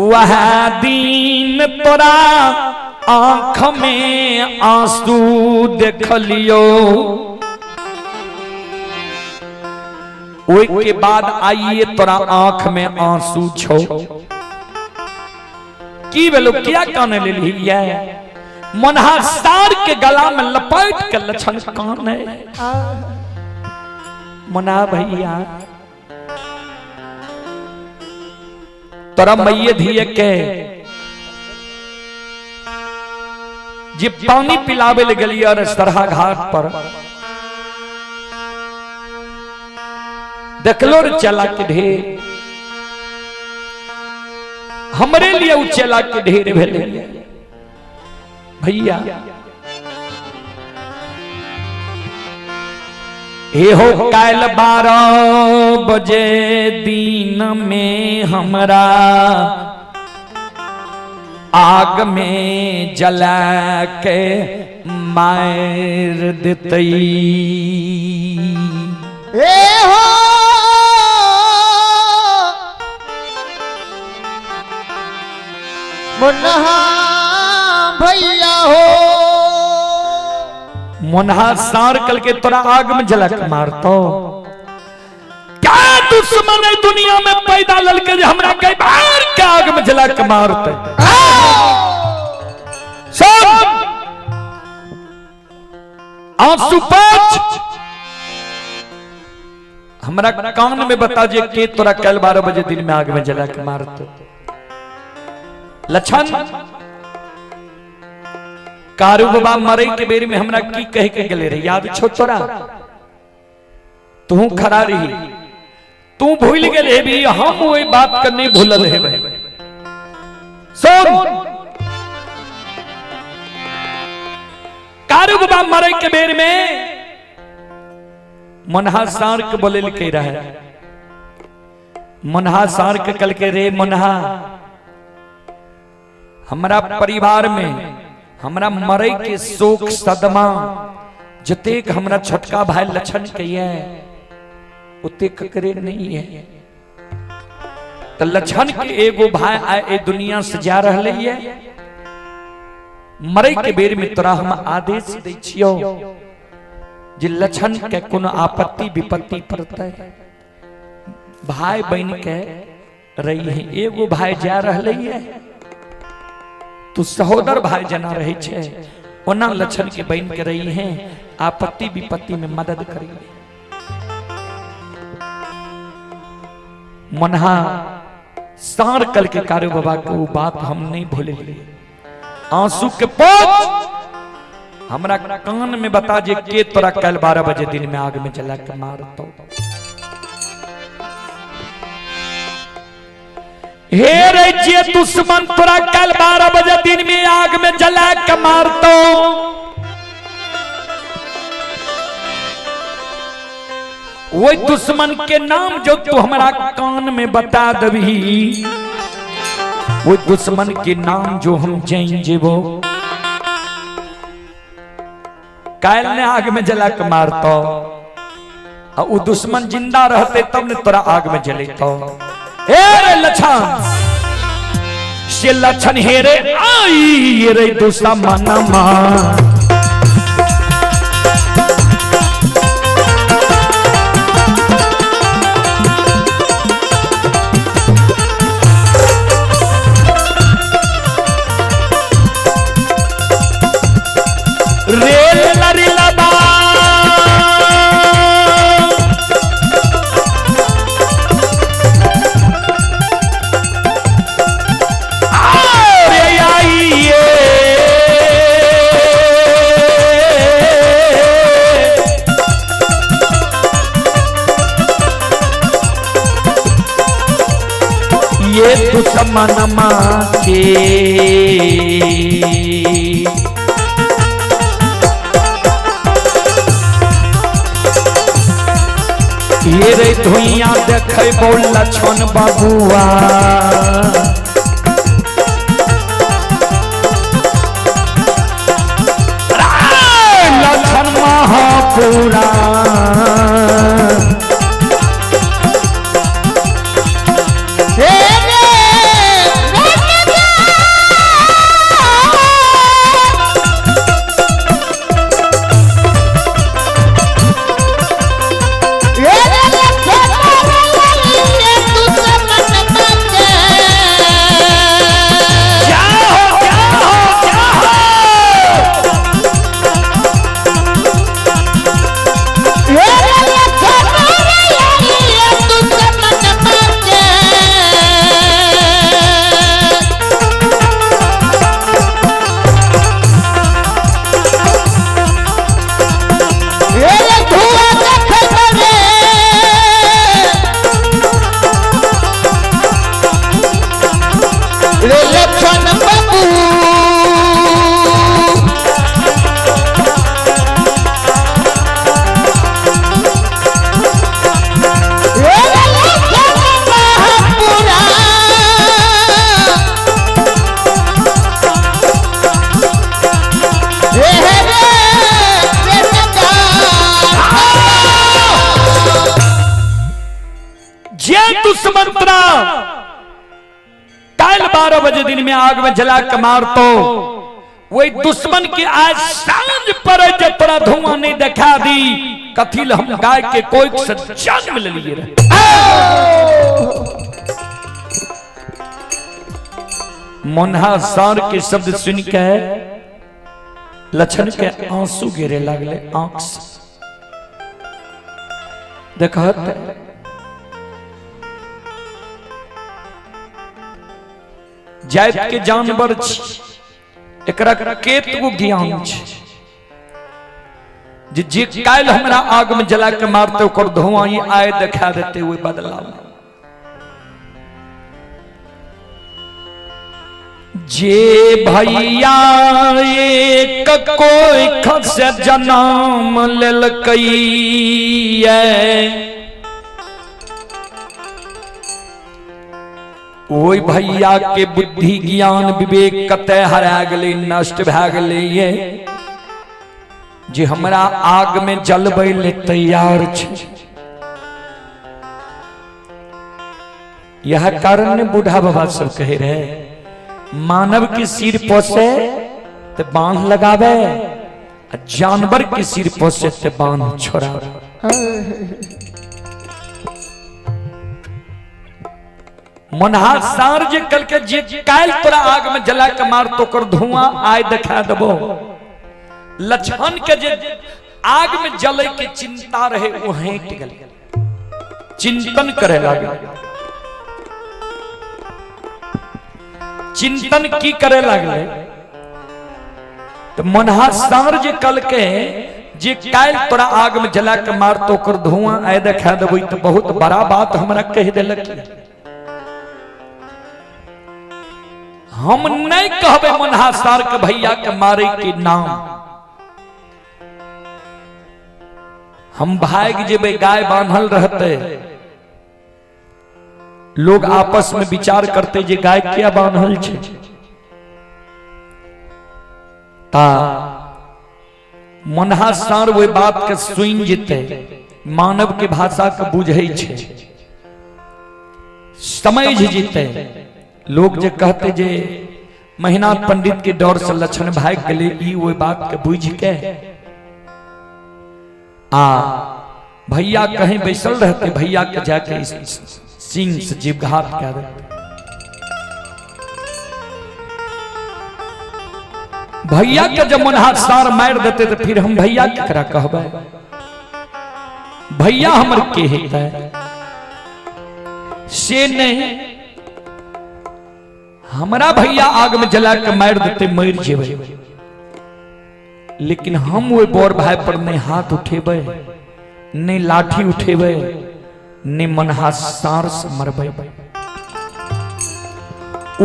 वह दीन तोरा आंख में आंसू देख लियो, के बाद आइए तोरा आंख में आंसू छो। की बोलो क्या कान ले लिया, मनहा सार के गला में लपेट के लक्षण कान है। मुन्ना भैया तोरा मैये धिये के जे पानी पिलावे ले गली और सरहा घाट पर देखलो रे चला के ढेर हमरे लिए उ चला के ढेर भेले भैया हे हो काल 12 बजे दिन में हमरा आग में जला के मार देतई ए हो मुन्हा भैया हो मुन्हा सार कल के तोरा आग में जला के मारतो क्या दुश्मन है दुनिया में पैदा ललके जे हमरा कई बार के आग में जला के मारते सब आंसू पाँच हमरा कान में बता जे के तोरा कल 12 बजे दिन में आग में जला के मारते लक्षण कारू बाबा मरे के बेर में हमरा की कह के गले रे याद छो तोरा तू खड़ा रही तू भूल गेले भी हम वही बात करने भूलल है भाई सुन कारू बाबा मरे के बेर में मुन्हा सार के बोले के रहे मुन्हा सार के कल के रे मुन्हा हमरा परिवार में हमरा मरे के शोक सदमा जतेक हमरा छोटका भाई लक्षण कहिए उते ककरे नहीं है तो लक्षण के एगो भाई आए दुनिया से जा रहले है मरे के बेर में तोरा हम आदेश दै छियो जे लक्षण के कोनो आपत्ति विपत्ति पड़ते भाई बन के रही है एगो भाई जा रहले है तू सहोदर भाई जना रहे छे ओना लक्षण के बन के रही हैं आपत्ति विपत्ति में मदद करी मुन्हा सार कल के कारू बाबा को बात हम नहीं भूले आंसू के पोंछ हमरा कान में बता जे के तोरा कल 12 बजे दिन में आग में जला के मारतो हे रे जे दुश्मन तोरा कल 12 बजे दिन में आग में जला के मारतो वो दुश्मन के नाम जो तू हमारा कान में बता दबी वो दुश्मन के नाम जो हम जान जेबो काल ने आग में जला के मारतो और वो दुश्मन जिंदा रहते तब ने तोरा आग में जलेतो हे लक्षण से लक्षण हे रे आई रे दुश्मन मा ये दुश्मन के ये रे धुइया देखे बोल लक्षण बबुआ लक्षण महापुरा मंत्रा कल 12 बजे दिन में आग में जला के मार तो वही दुश्मन की आज सांझ पर जब तोरा धुआं नहीं दिखा दी कथिल हम गाय के कोई जान में ले लिए रहे। मोन्हा सार के शब्द सुन के लक्षण के आंसू गिरे लगले आंख से। देखत जात के जानवर एकरा केतगो ज्ञान जे काल हमरा आग में जला के मारते ओकर धुआं ही आए दिखा देते हुए बदलाव। जे भैया एक कोई खस जन्म लेलकई ओई भैया के बुद्धि ज्ञान विवेक कते हरा गले नष्ट भए गले ये जे हमरा आग में जलबै ले तैयार छे। यह कारण बूढ़ा बाबा सब कहे रहे मानव के सिर पोसे ते बांध लगावे जानवर के सिर पोसे ते बांध छोड़ावे। मोन्हा सार जे कल के जे काल तोरा आग में जला के मार तो कर धुआं आय दिखा देबो। लक्षण के जे आग में जले के चिंता रहे वो हेट गल चिंतन करे लागे। चिंतन की करे लागले तो मोन्हा सार जे कल के जे काल तोरा आग में जला के मार तो कर धुआं आय दिखा देबो तो बहुत बड़ा बात हमरा कह देलक। हम नहीं कहबे मोन्हा सार के भैया के मारे के नाम हम भाग जेबे गाय बांधल रहते लोग आपस में विचार करते जे गाय क्या बांधल छे ता मोन्हा सार वो बात के सुन जेते मानव के भाषा के बुझे छे समझ जेते। लोग जे कहते जे मेहनाथ पंडित के डर से लक्षण भाग गले ई वो बात के बुझ के भैया कहीं बैसल रहते भैया के जाके सिंह से जीवघात कर देते। भैया के जब मोन्हा सार मार देते तो फिर हम भैया केकरा कहबे भैया हमर के हेता से नहीं हमरा भैया आग में जला के मार देते मर जेबे लेकिन हम वो बोर भाई पर नहीं हाथ उठेबे नहीं लाठी उठेबे नहीं मोन्हा सार से मरबे।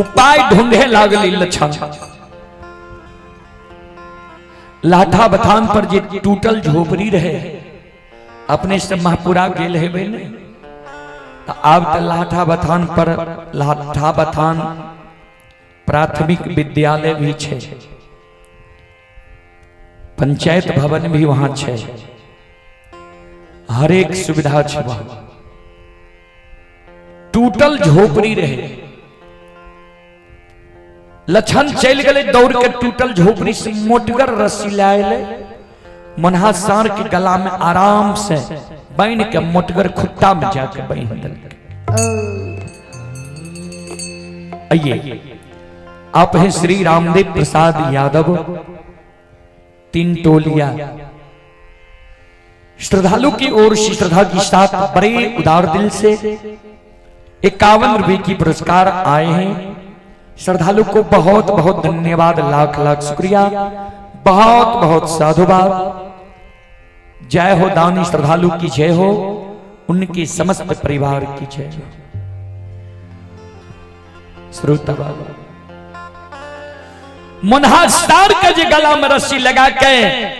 उपाय ढूंढे लागली लक्षण लाठा बथान पर जे टूटल झोपड़ी रहे अपने से महापुरा गेल हेबे ने तो अब तो लाठा बथान प्राथमिक विद्यालय भी छे पंचायत भवन भी वहां छे हर एक सुविधा छे वहां। टूटल झोपड़ी रहे लक्षण चल गए दौड़ के टूटल झोपड़ी से मोटगर रस्सी लाए मोन्हा सार के गला में आराम से बांध के मोटगर खुट्टा में जाके बांध दिल। आइए आप हैं श्री रामदेव प्रसाद यादव तीन टोलिया श्रद्धालु की ओर से श्रद्धा के साथ बड़े उदार दिल से 51 रुपए की पुरस्कार आए हैं। श्रद्धालु को बहुत बहुत धन्यवाद लाख लाख शुक्रिया बहुत बहुत साधुवाद। जय हो दानी श्रद्धालु की जय हो उनके समस्त परिवार की जय हो। श्रोता बाबा मोन्हा सार का जे गला में रस्सी लगा के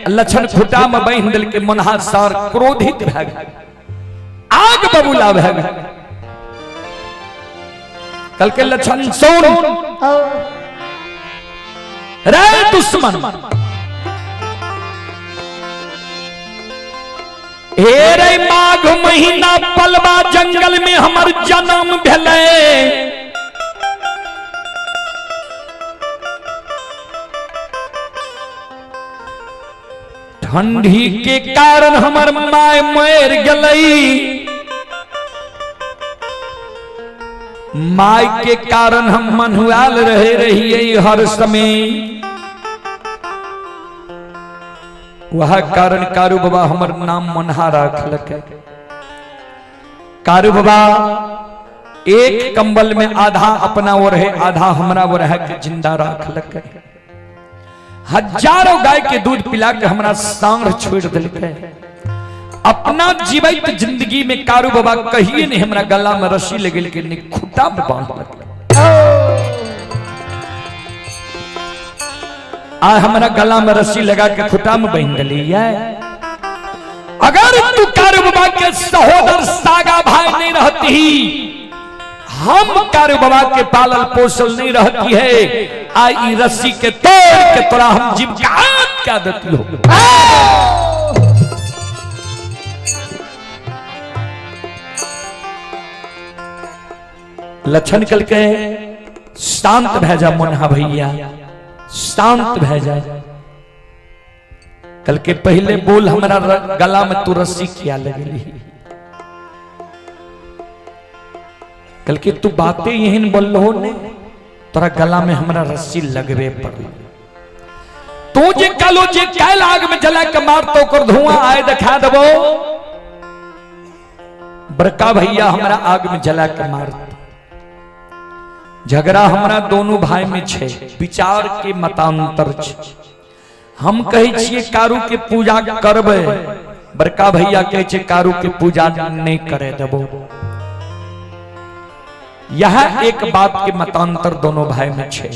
लक्षण खुटा में बांध दिल के मोन्हा सार क्रोधित भए गए आग बबूला भए गए। कल के लक्षण सुन रे दुश्मन हे रे माघ महीना पलवा जंगल में हमर जन्म भेलै। ठंडी के कारण हमर माय मर गई। माय के कारण हम मनुआल रहे रहिए हर समय। वह कारण कारू बाबा हमर नाम मनहा रखलक। कारू बाबा एक कंबल में आधा अपना वो रहे आधा हमरा वो रह के जिंदा रखलक। हजारों गाय के दूध पिला के हमरा सांड छोड़ दिलके। अपना जीवित जिंदगी में कारू बाबा कहिए नहीं हमरा गला में रस्सी लगल के नहीं खुटा में बांध लग। आ हमरा गला में रस्सी लगा के खुटा में बांध दिली है। अगर तू कारू बाबा के सहोदर सागा भाई नहीं रहती, हम कारू बाबा के पालल पोसल नहीं रहती है, आई रस्सी के तोड़ के तोरा हम जीवित क्या देती हो। लक्षण कल के शांत भेजा मुन्हा भैया, शांत भेजा। कल के पहले बोल हमारा गला में तू रस्सी किया लगली। कल के तू बातें यही बोल लो ने तोरा गला में हमारा रस्सी लगवे पड़ी। तू जे कलो जे कैल आग में जला के मार तो कर धुआं आए दिखा देबो। बड़का भैया हमारा आग में जला के मार। झगड़ा हमारा दोनों भाई में छे, विचार के मतांतर छे। हम कहे छिए कारू के पूजा करबे, बड़का भैया कहे छे कारू के पूजा नहीं करे देबो। यह एक बात के मतांतर दोनों भाई में छे।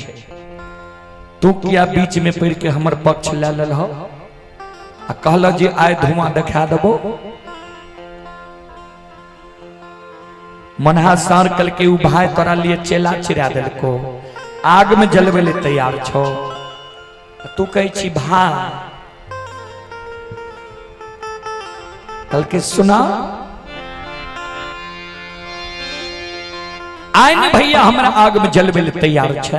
तू किया बीच में पड़ के हमर पक्ष ले लल हो आ कहल जे आय धुआं दिखा देबो। मनहा सार कल के उ भाई तोरा लिए चेला चिरा दिल को आग में जलवे ले तैयार छो। तू कहे छी भाई कल के सुना आइन भैया हमरा आग में जलवे ले तैयार छे।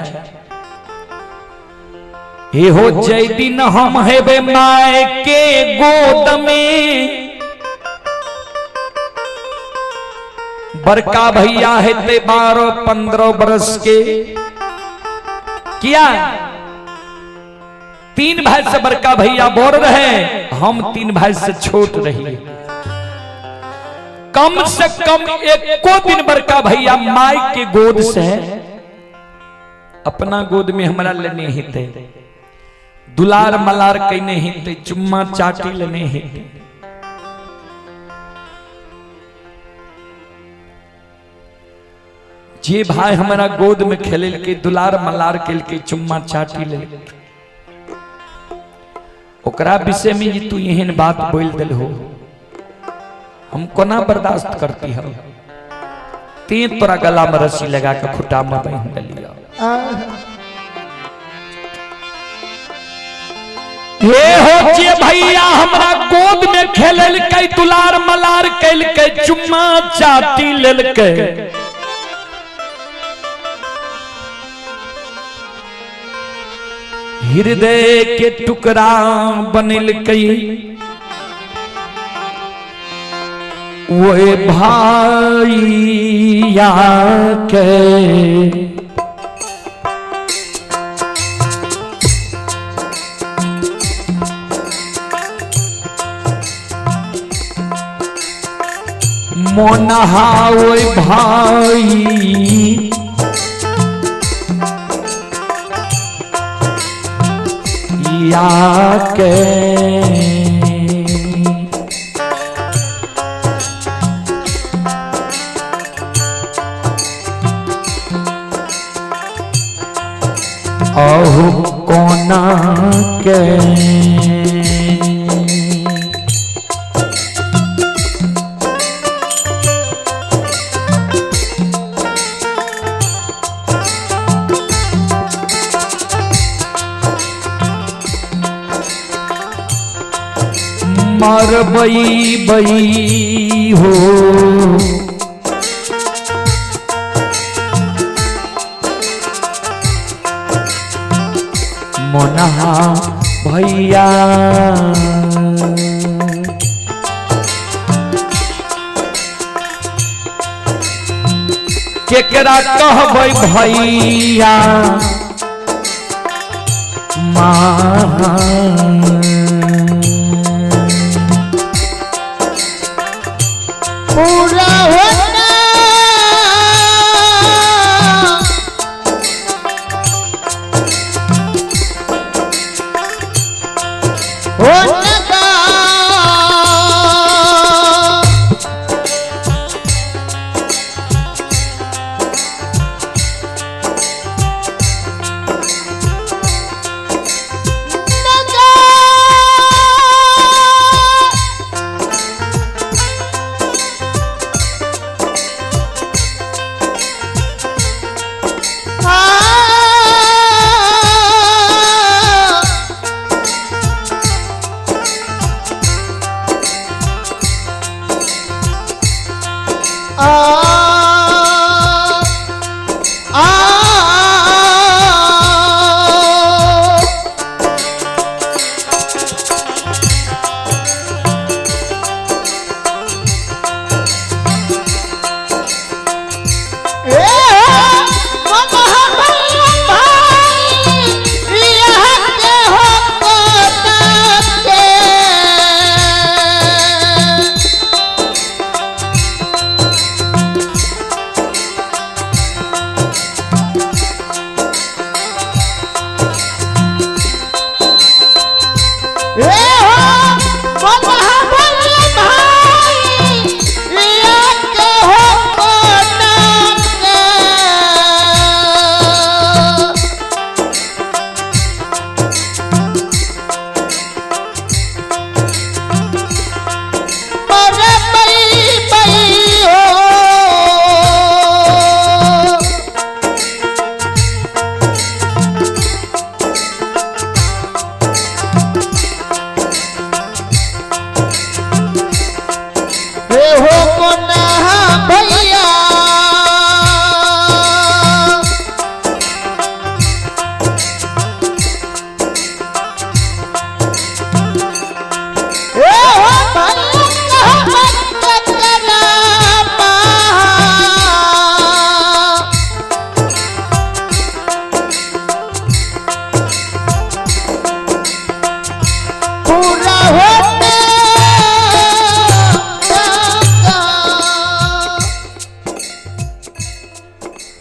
हे हो जय दिन हम हेबे माय के गोद में। बड़का भैया है ते 12-15 बरस के। किया 3 भाई से बड़का भैया बोर रहे, हम 3 भाई से छोट रही। कम से कम एको दिन बड़का भैया माई के गोद से अपना गोद में हमारा लेने हिते, दुलार मलार कहने हिते, चुम्मा चाटी लेने हिते। जे भाई हमारा गोद में खेल के दुलार मलार के चुम्मा चाटी ले, ओकरा विषय में जी तू यहन बात बोल दिल हो, हम कोना बर्दाश्त करती हम। ते तोरा गला में रस्सी लगा के खुटा में बांध दिलिया। ये हो जे भैया हमरा गोद में खेल के दुलार मलार कैल के चुम्मा चाटी लेल के। हृदय के टुकड़ा बनिल कई वो भाइया के। मोनहा वो भाई या के। अहो कोना के मरबई बई हो मोनहा भैया केकरा कहबै भैया माँ पूरा होना होना का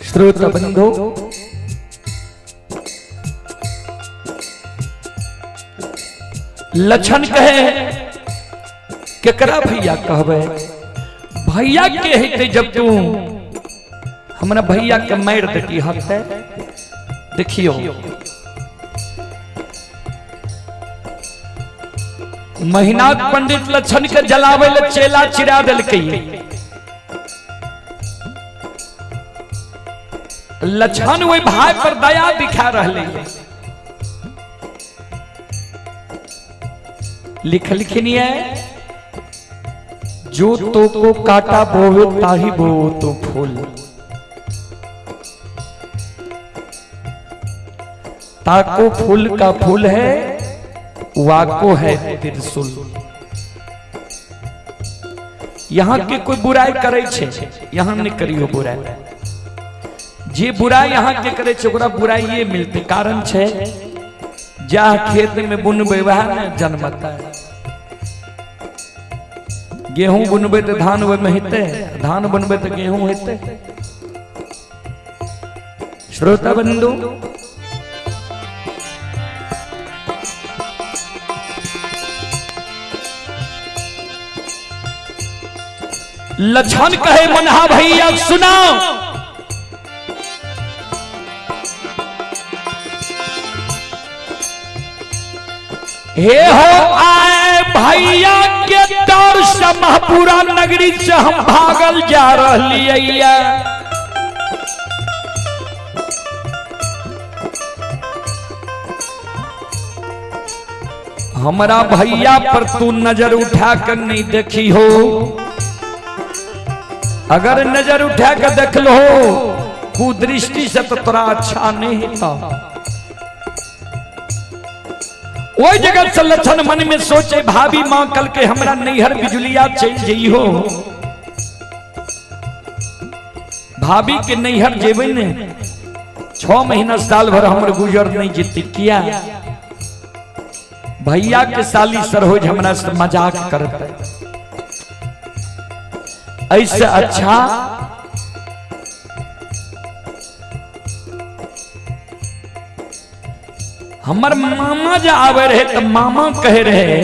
श्रोत बंधु लक्षण कहे केकरा भैया कहबे भैया के हेते जब तू हमरा भैया के मार देती हते देखियो महीनाथ पंडित लक्षण के जलावे ले चेला चिरा देलकै लक्षण वही भाई पर दया दिखा रहे लिखनी है जो तो को काटा बोवे ताही बोवो तो फूल ताको फूल का फूल है वाको है त्रिशूल। यहाँ के कोई बुराई करे छे यहाँ नहीं करियो बुराई जे बुराई यहाँ के करे छे ओकरा बुराई ये मिलते कारण छे जा खेत में बुनबे वह जन्मता है गेहूं बुनबे तो धान में हेते धान बुनबे तो गेहूं हेते। श्रोता बंधु लक्षण कहे मनहा भैया सुनाओ हे हो आए भैया के डर से महपुरा नगरी से हम भागल जा रही हमारा भैया पर तू नजर उठा कर नहीं देखी हो, अगर नजर उठा कर देख लो कुदृष्टि से तो तोरा अच्छा नहीं था। वही जगह से लक्षण मन में सोचे भाभी मां कल के हमरा नैहर बिजुलिया चल जई हो, भाभी के नैहर जेबे ने 6 महीना साल भर हमर गुजर नहीं जीती किया, भैया के साली सरोज हमरा से मजाक करते, ऐसे अच्छा हमर मामा जो आवे रहे तो मामा कहे रहे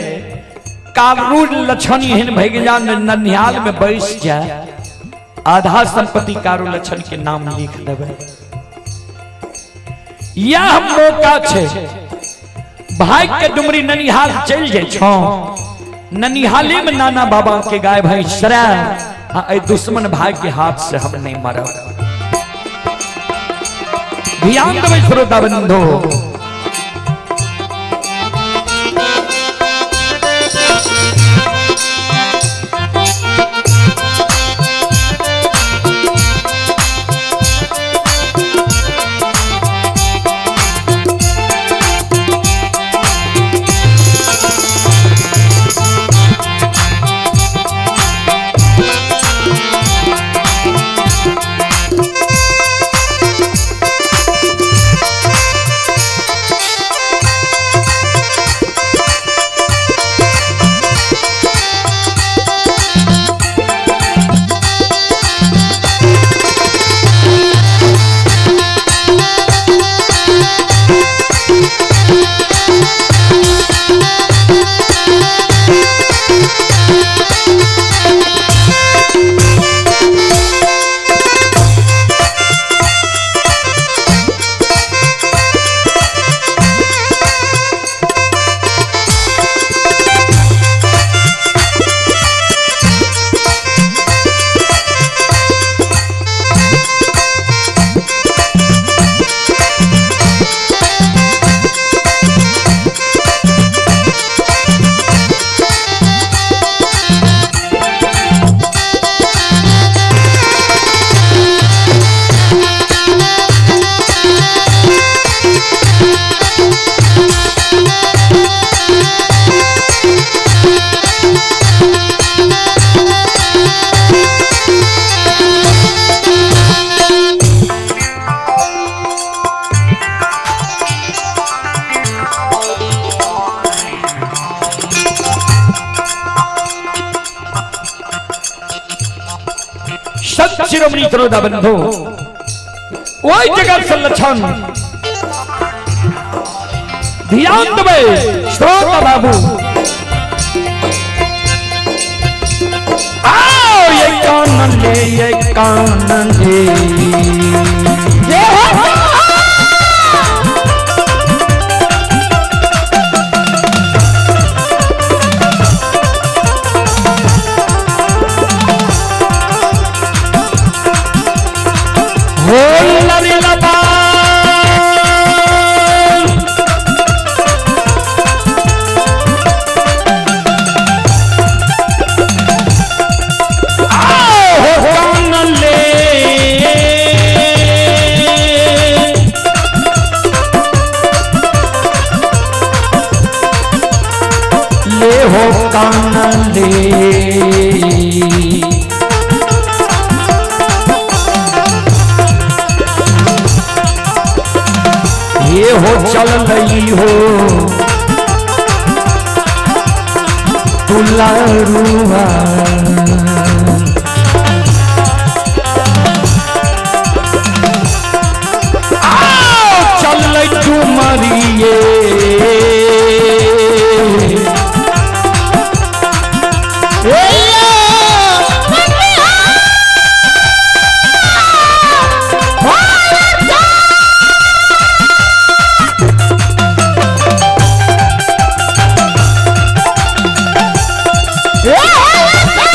कारू लक्षण एहन भैया ननिहाल में बैस जाए, आधा संपत्ति कारू लक्षण के नाम लिख देवे। यह मौका छे भाई के डुमरी ननिहाल चल जाए छो, ननिहाले में नाना बाबा के गाय भाई सरा दुश्मन भाई के हाथ से हम नहीं मरब। ध्यान देवे श्रोता बंधु, शिरोमणि श्रोता बंधु, वही जगह से लक्षण ध्यान देवे श्रोता बाबू, आओ ये कानन ले, ये कानन ले, कानन ले, ये हो चल रही हो दुलारुआ, चल डुमरिए Yeah!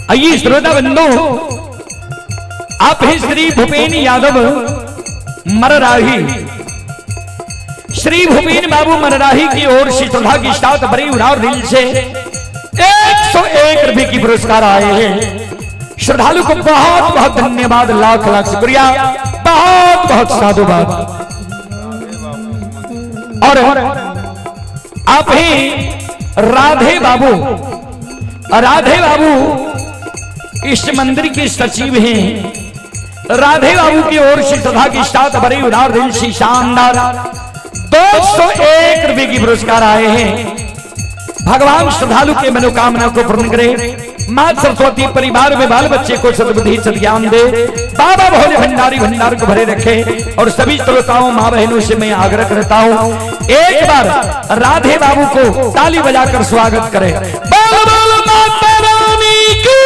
आइए श्रोता बंधु, आप हैं श्री भूपेन यादव मरराही। श्री भूपेन बाबू मरराही की ओर से श्रद्धा की साथ बड़ी उड़ाव दिल से 101 रुपए की पुरस्कार आए हैं। श्रद्धालु को बहुत बहुत धन्यवाद, लाख लाख शुक्रिया, बहुत बहुत साधुवाद। और आप हैं राधे बाबू। राधे बाबू इस मंदिर के सचिव हैं। राधे बाबू की ओर से श्रद्धा की साथ बड़ी उदार दिल से शानदार 201 रुपए की पुरस्कार आए हैं। भगवान श्रद्धालु के मनोकामना को पूर्ण करे। मां सरस्वती परिवार में बाल बच्चे को सद्बुद्धि सद्ज्ञान दे। बाबा भोले भंडारी भंडार को भरे रखे। और सभी श्रोताओं मां बहनों से मैं आग्रह करता हूं, एक बार राधे बाबू को ताली बजाकर स्वागत करें। बोल बोल माता रानी की।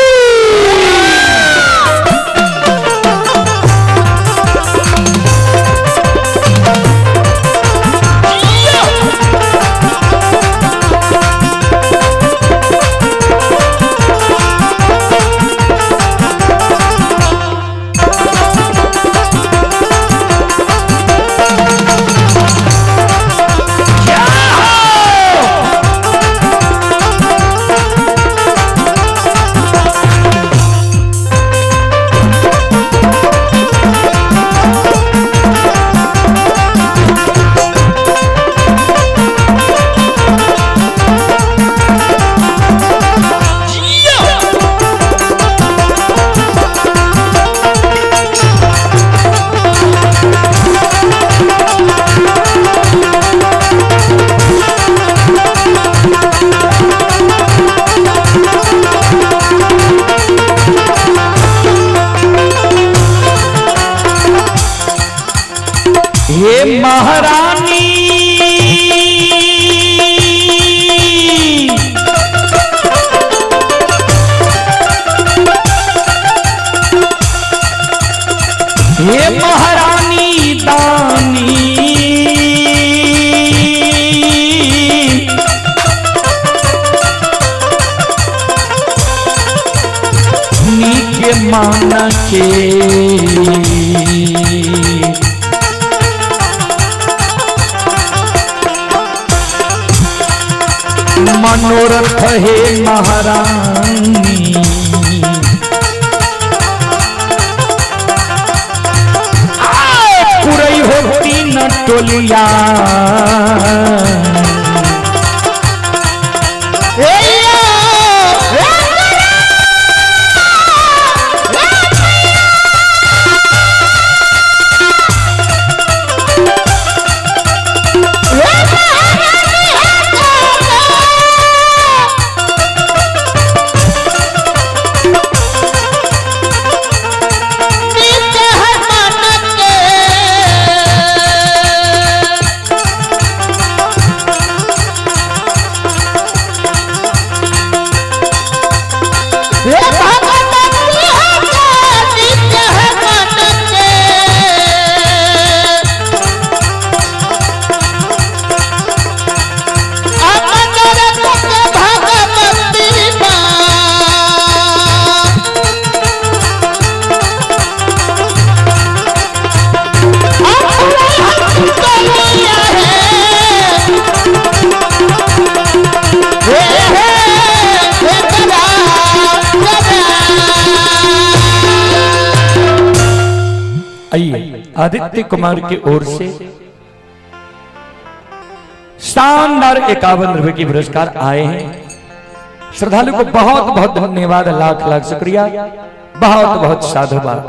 हे महारानी हे महारानी दानी नीके माना के मनोरथ है महारानी। पुरई होती न टोलिया आदित्य कुमार की ओर से शानदार 51 रुपए की पुरस्कार आए हैं। श्रद्धालु को बहुत बहुत धन्यवाद, लाख लाख शुक्रिया, बहुत बहुत साधुवाद।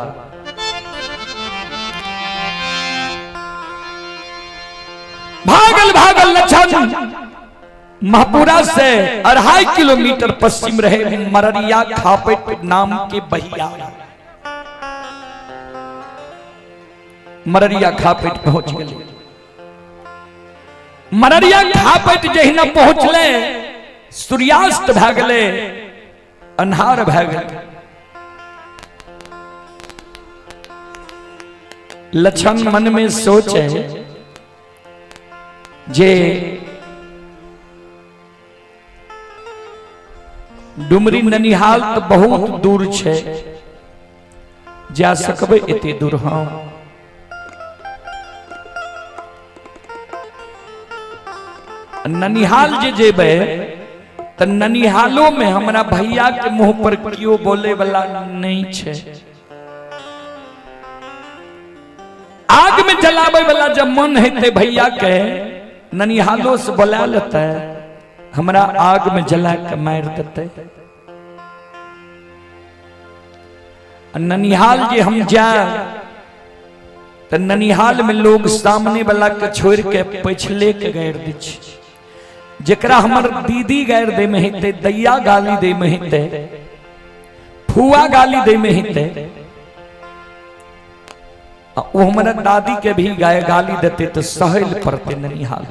भागल भागल लक्षण महापुरा से 2.5 किलोमीटर पश्चिम रहे मररिया खापेट नाम के बहिया। मररिया खापेट पहुंच गए। मररिया खापेट जहिना पहुंचले सूर्यास्त भ गए, अन्हार भ गए। लक्षण मन में सोचे जे डुमरी ननिहाल तो बहुत दूर छे, जा सकबे एते दूर हम। ननिहाल जे जेबे तो ननिहालो में हमारा भैया के मुंह पर क्यों बोले वाला नहीं छे। आग में जलावे वाला जब मन हेते भैया के ननिहालो से बुला लेता है, हमरा आग में जला के मार देते। ननिहाल जे हम जाए तो ननिहाल में लोग सामने वाला के छोड़ के पिछले के गैर दी, जकरा हमर दीदी गैर दे में हेते, दैया गाली दे में हेते, फुआ गाली दे में हेते, वो हमारा दादी के भी गाली देते तो सहल पड़ते ननिहाल।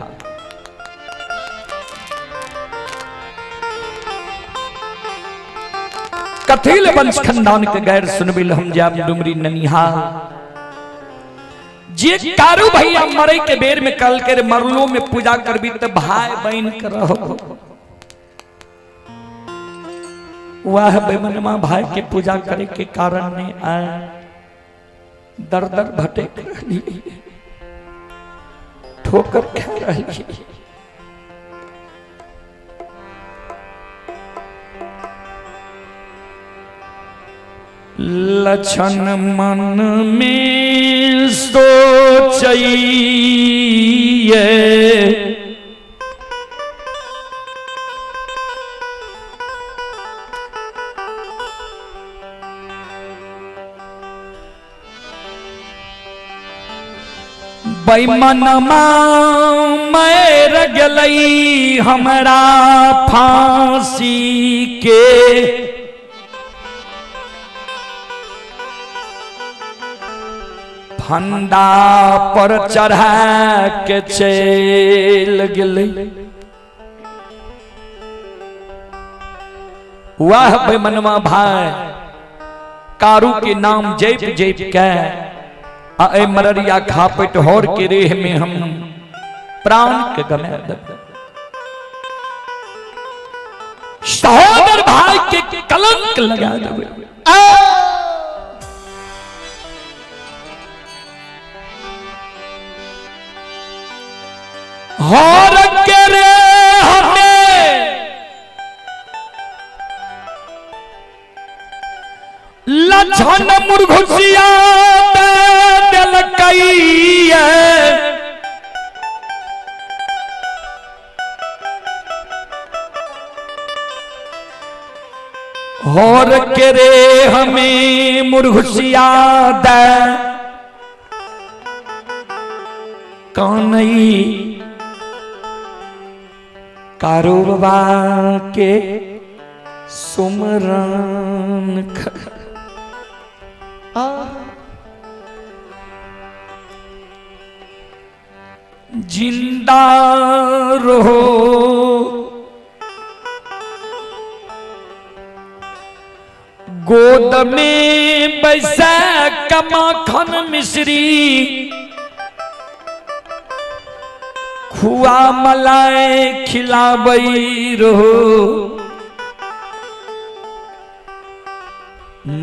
कथिल वंश खानदान के गैर सुनबिल हम जाब डुमरी ननिहाल। जे कारू भैया मरे के बेर में कल के मरलो में पूजा करबी तो भाई बहन कर रहो, वह बेमनमा भाई के पूजा करे के कारण नहीं आए, दर दर भटक रही, ठोकर खा रही। लक्षण मन में सोचिए, बेमनमा मर गलई हमरा फांसी के, फंदा पर चढ़ा के चल गई। वह बेमनमा भाई कारू के नाम जैप जैप के आए मररिया खापट होर के रेह में हम प्राण के गमे देबे। सहोदर भाई के कलंक लगा देबे। होर के रे हमें लक्षण मुर्घुसिया दिल कई है, होर के रे हमें मुर्घुसिया दे कानई कारोबा के सुमरन कर। जिंदा रहो गोद में बैसा कमाखन मिश्री, खुआ मलाई खिलाबई रहो।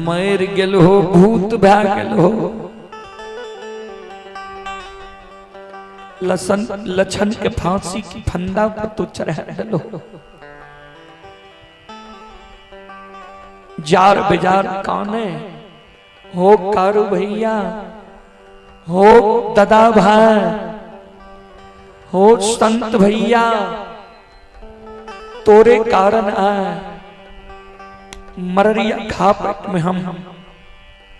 मर गेल हो भूत भै गेल हो, लक्षण के फांसी की फंदा पर तो चढ़ा दलो। जार बेजार काने हो कारू भैया, हो दादा भाई, हो संत भैया, तोरे कारण आए मररिया खापट में हम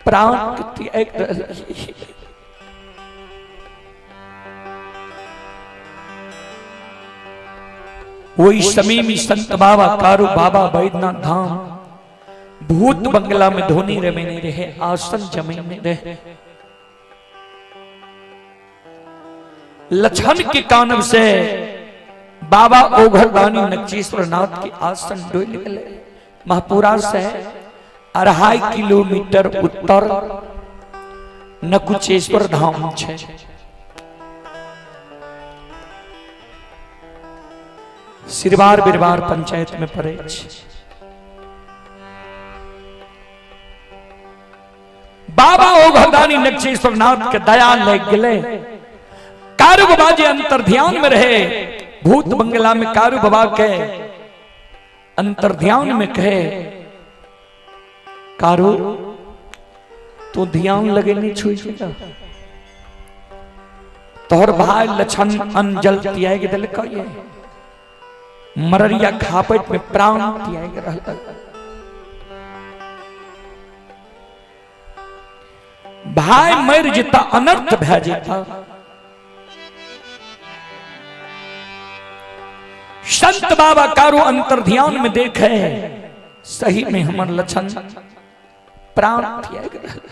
प्राण त्याग रही। वही समय में संत बाबा कारू बाबा बैद्यनाथ धाम भूत बंगला में धोनी रमे नहीं रहे, आसन जमीन में रहे। लक्षण के कानव से बाबा ओघरदानी नक्षेश्वर नाथ के आसन डोल गए। महापुरा से 2.5 किलोमीटर उत्तर नकुचेश्वर धाम छे। सिरवार बिरवार पंचायत में पड़े। बाबा ओघरदानी नक्षेश्वर नाथ के दया लग गए। कारू बाबा जी अंतर ध्यान में रहे। भूत बंगला में कारू बाबा के अंतर ध्यान में कहे, कारू तो ध्यान लगे नहीं छुएगा, तोहर भाई लछन अंजल तियाग दिल का ये मररिया खापट में प्राण तियाग रहल। भाई मर जिता अनर्थ भै जेता। संत बाबा कारू अंतर ध्यान में देखे, सही में हमर लछन प्राण त्याग रहल।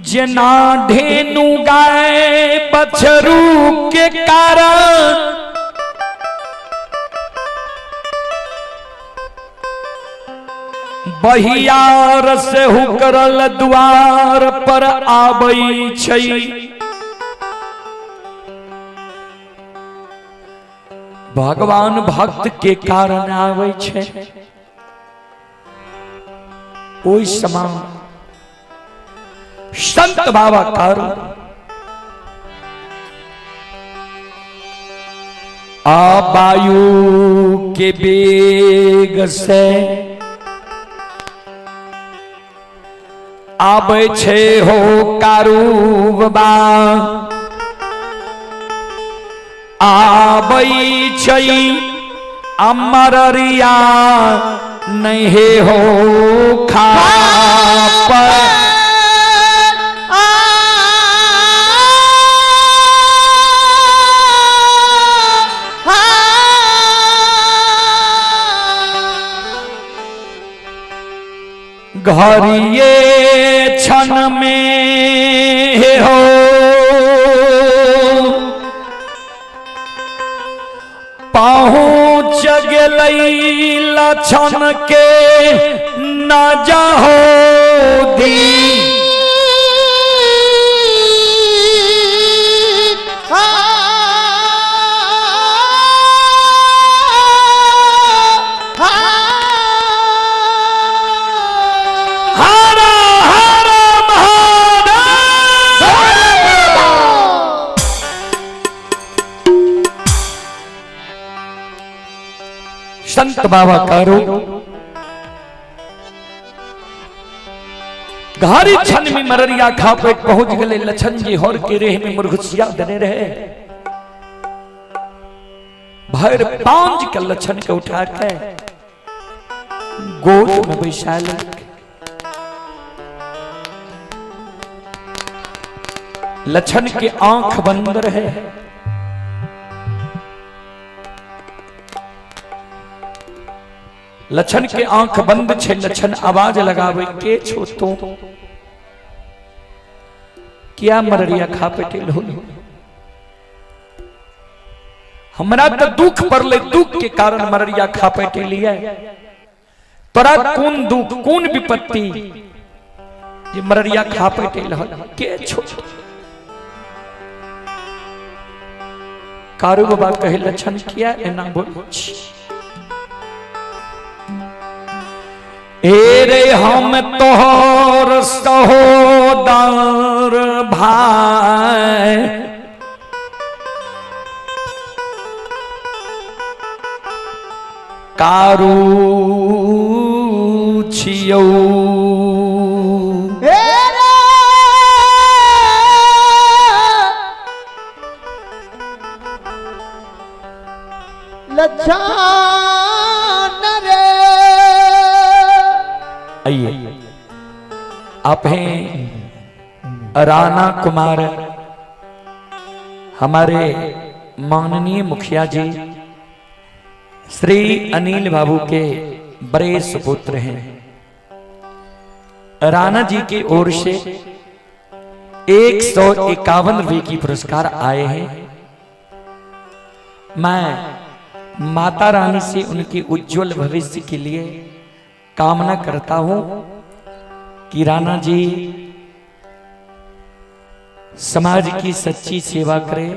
जना धेनु गाय बछरू के कारण बहियार से हुकरल द्वार पर आबई छई। भगवान भक्त के कारण आवे छे। ओई समान संत बाबा कारू वायु के बेग से आबे छे हो कारू बाबा। आबई छई अमररिया नहीं हो खाप। घरिए क्षण में हो पहुँच गई लछन के न जाहो दी। संत बाबा कारू घारी छन में मररिया खापे पहुंच गए। लछन जी होर के रेह में मुरघुसिया दने रहे। भर पांच के लछन के उठा के गोद में बैठा ले। लछन के आंख बंद रहे। लछन के आंख बंद छे। लछन आवाज लगावे, के छो तो क्या मररिया खा पेटे लो। हमरा तो दुख पड़ले, दुख के कारण मररिया खा पेटे लिया। तोरा कौन दुख कौन विपत्ति जे मररिया खा पेटे लो, के छो। कारू बाबा कहे, लछन किया एना बोल। रे हम तोहर सहोदर भाई कारू छियौ। आइए, आप हैं राणा कुमार, हमारे माननीय मुखिया जी श्री अनिल बाबू के बड़े सुपुत्र हैं। राणा जी की ओर से 151 रुपए की पुरस्कार आए हैं। मैं माता रानी से उनके उज्जवल भविष्य के लिए कामना करता हूं कि राणा जी समाज की सच्ची सेवा करे,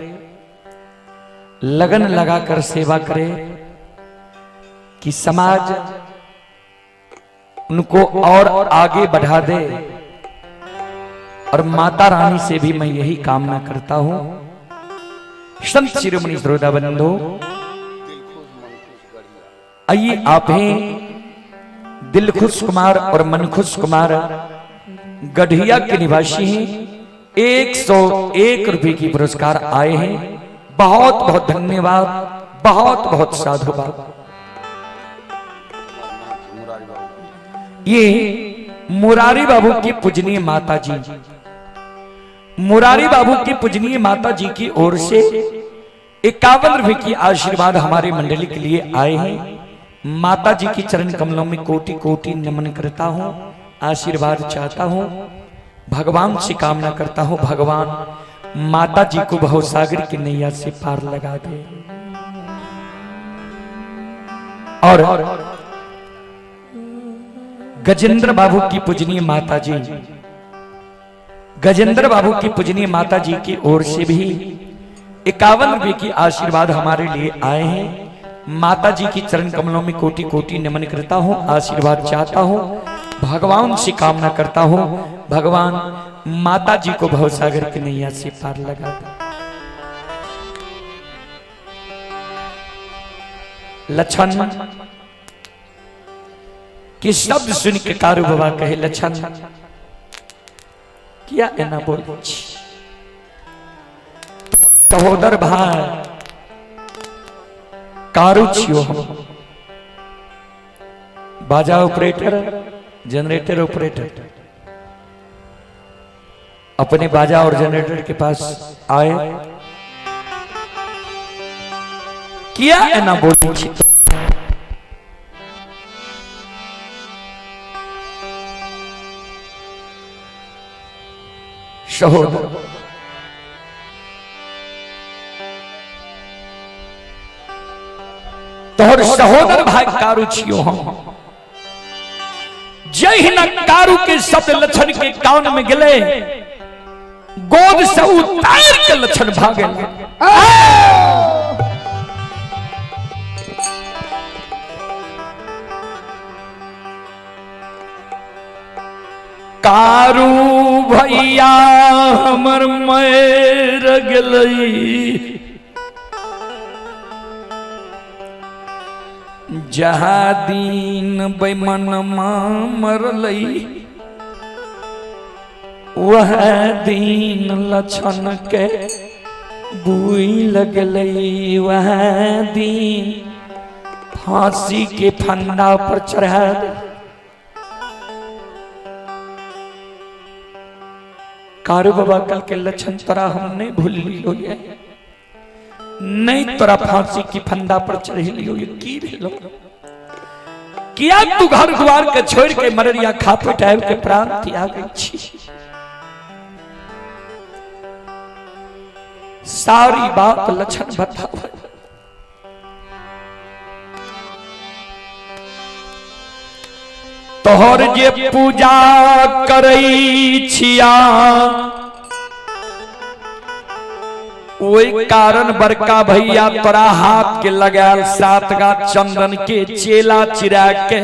लगन लगाकर सेवा करे, कि समाज उनको और आगे बढ़ा दे। और माता रानी से भी मैं यही कामना करता हूं। संत शिरोमणि श्रोता बंधु, आइए आप हैं दिलखुश कुमार और मनखुश कुमार गढ़िया के निवासी हैं। 101 रुपए की पुरस्कार आए हैं। बहुत बहुत धन्यवाद, बहुत बहुत साधुवाद। ये मुरारी बाबू की पूजनीय माता जी, मुरारी बाबू की पूजनीय माता जी की ओर से 51 रुपए की आशीर्वाद हमारे मंडली के लिए आए हैं। माता जी की चरण कमलों में कोटि कोटि नमन करता हूं, आशीर्वाद चाहता हूं, भगवान से कामना करता हूं भगवान माता जी को भवसागर की नैया से पार लगा दे। और गजेंद्र बाबू की पूजनीय माता जी, गजेंद्र बाबू की पूजनीय माता जी की ओर से भी 51 रुपए की आशीर्वाद हमारे लिए आए हैं। माता जी की चरण कमलों में कोटि कोटि नमन करता हूं, आशीर्वाद चाहता हूं, भगवान से कामना करता हूं भगवान माता जी को भवसागर की नैया से पार लगा दे। लक्षण कि शब्द सुन के कारू बाबा कहे लक्षण क्या एना बोल सहोदर भाई कारू छियो हम, बाजा ऑपरेटर, जनरेटर ऑपरेटर, अपने बाजा और जनरेटर के पास आए, क्या एना बोल छी सहोदर। तोहर सहोदर भाई कारू छियो हम। जय हिना कारू के शब्द लक्षण के कान में गिले, गोद से उतार के लक्षण भागे। कारू भैया हमर मैर गेलई, जहा दीन बेमन मरलई, वह दीन लक्षण के बुई लगलई, वह दीन फांसी के फंदा पर चढ़ा दे। कारू बाबा कल के लक्षण तोरा हम नहीं भूल लियो ये, नहीं तोरा फांसी की फंदा पर चढ़ लियो ये की भेलो। किया तू घर द्वार के छोड़ के मररिया खा पिटाए के प्राण त्याग छी। सारी बात लक्षण बताओ। तोहर जे पूजा करई छिया, ओई कारण बड़का भैया तोरा हाथ के लगाल 7 गा चंदन के चेला चिरा के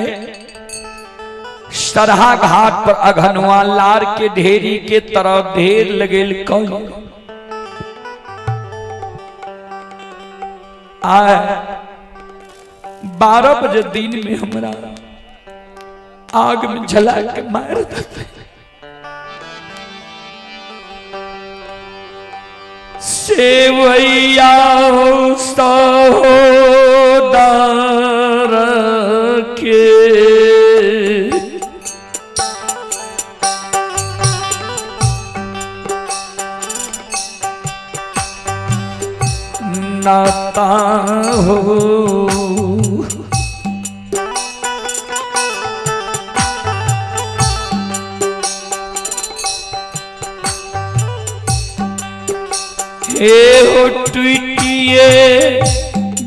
सरहा घाट पर अघनुआ लार के ढेरी के तरह ढेर लगेल कई। आए 12 बजे दिन में हमरा आग में जला के मार देते। सेवैया सहोदर के नाता हो, हे हो ट्वीटिए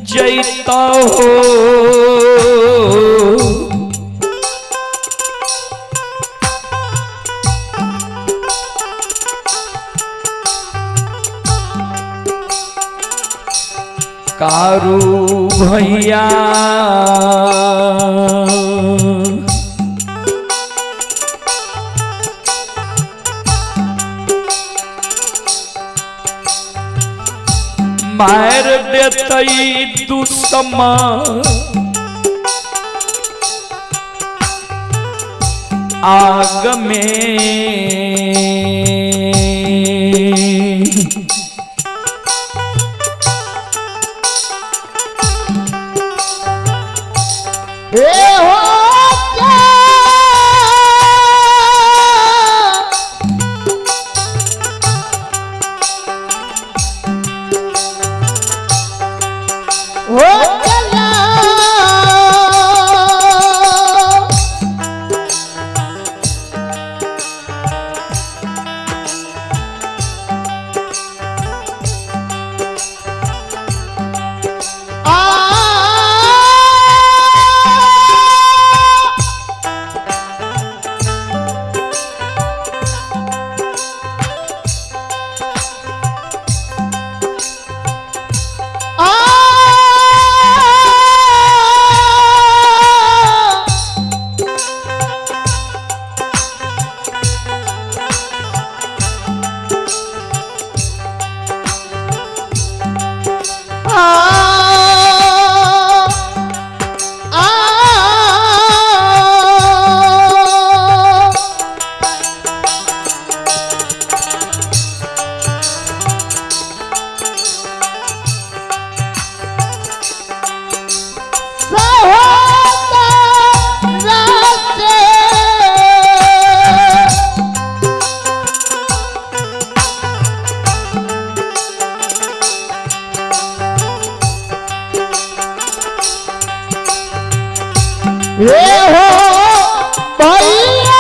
जैता हो, कारू भैया मार देतई दुश्मन आग में। हे हो ये हो भैया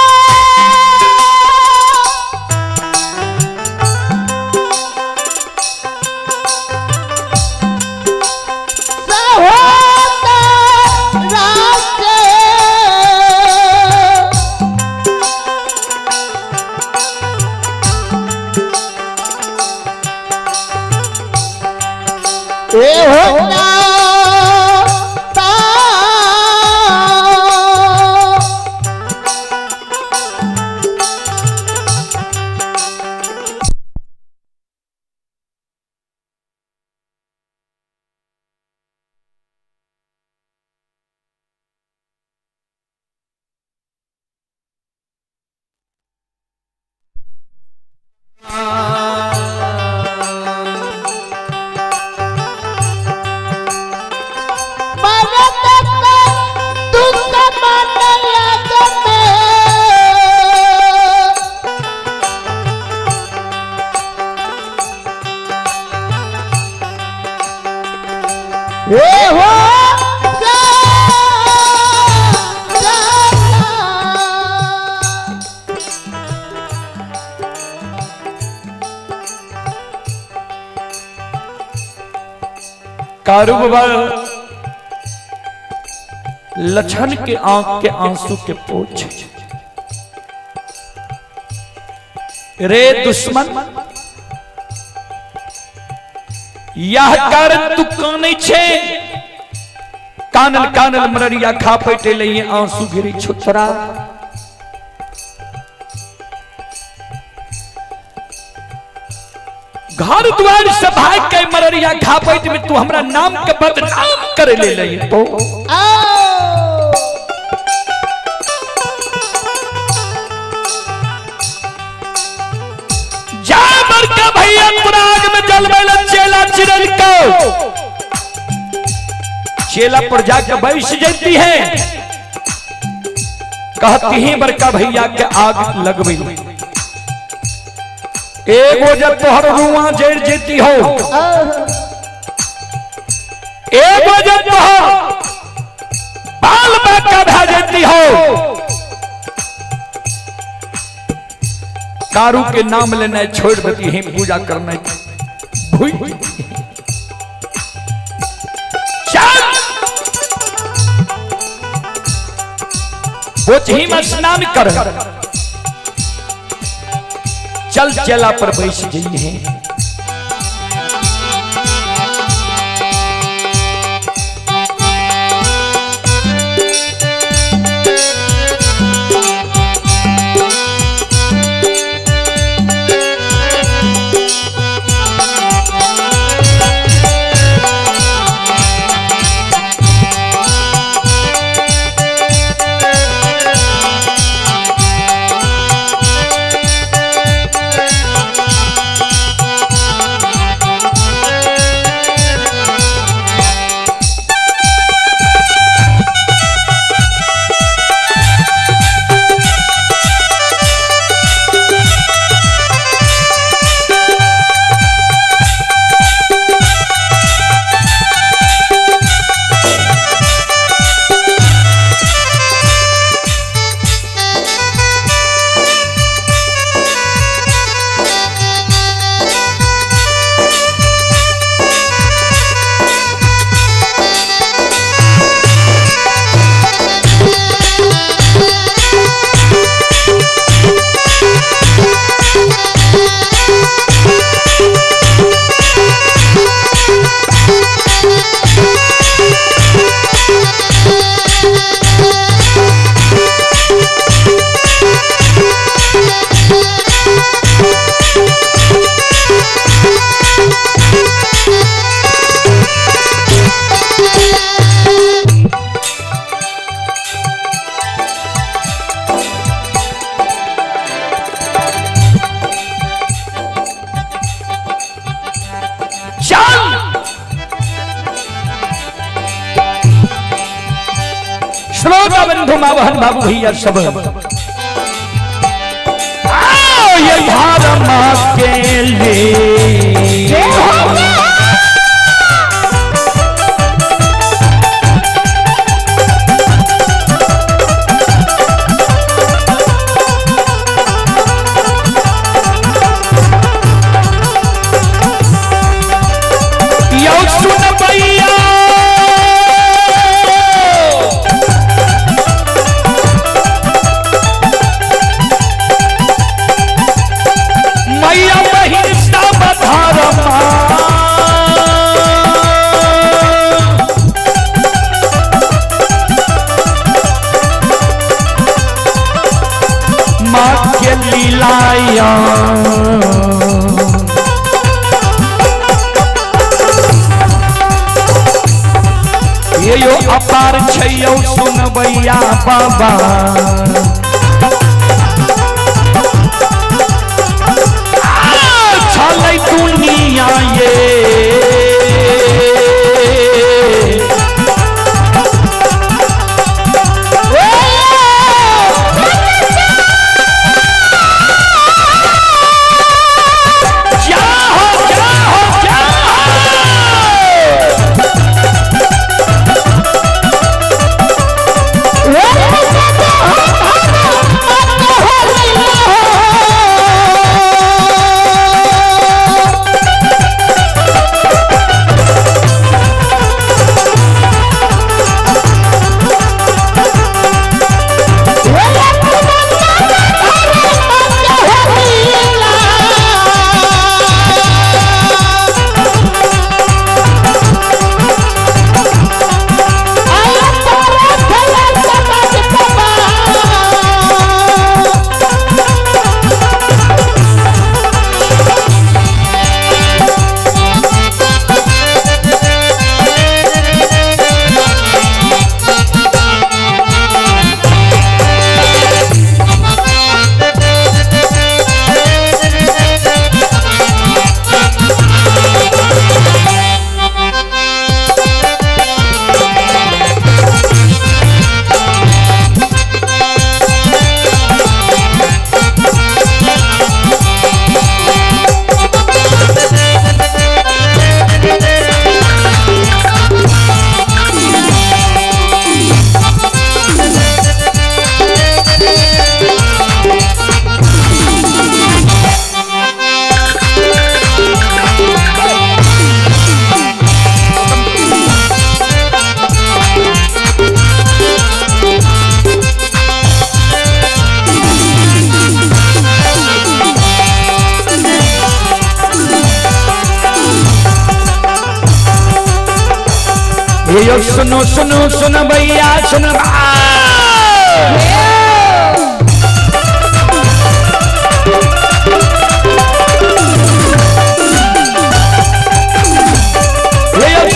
ये हो ये हो कारूबाबा लछन के आंख के आंसू के पोछ। रे दुश्मन यह कारण तू काने छे कानल कानल मररिया खा पैटे लइए आंसू गिरी छुछरा। घर द्वार से भाग के मररिया खा पैट में तू हमरा नाम के बदनाम करे ले लइए तो का भैया पुराग में जल में चेला चिरल को चेला पर जाकर बैठ जाती है। कहती ही बड़का भैया के आग लगबई एगो जब तोहर रुआ जड़ जेती हो एगो जब तोहर बाल बाका भा जाती हो। कारू के नाम लेना छोड़ देती है पूजा करना ही में स्नान कर चल चला पर बैठ गई है। बंधु माँ बहन बाबू भैया सब आओ ये भार माँ के लिए ये यो अपार छैयो सुनबैया बाबा छलै दुनिया ये यो सुनो सुनो सुन भैया सुन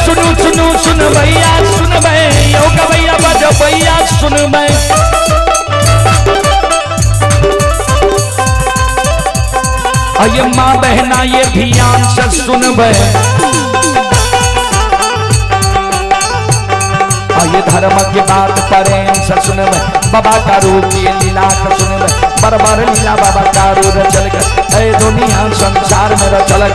सुनो सुनो सुन भैया सुन भैया भैया बज भैया सुन भाई ये माँ बहना ये ध्यान से सुन भाई ये धर्म की बात प्रेम से सुन बाबा का रूप ये लीला का सुन बार बार लीला बाबा का रूप चल कर दुनिया संसार में चल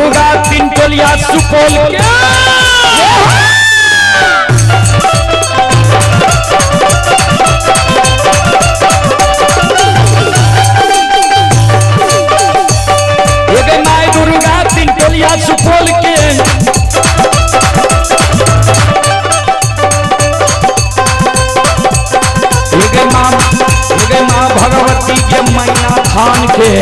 दुर्गा तीन टोलिया सुपौल के एक माय दुर्गा तीन टोलिया सुपौल के एक माँ भगवती के मैना थान के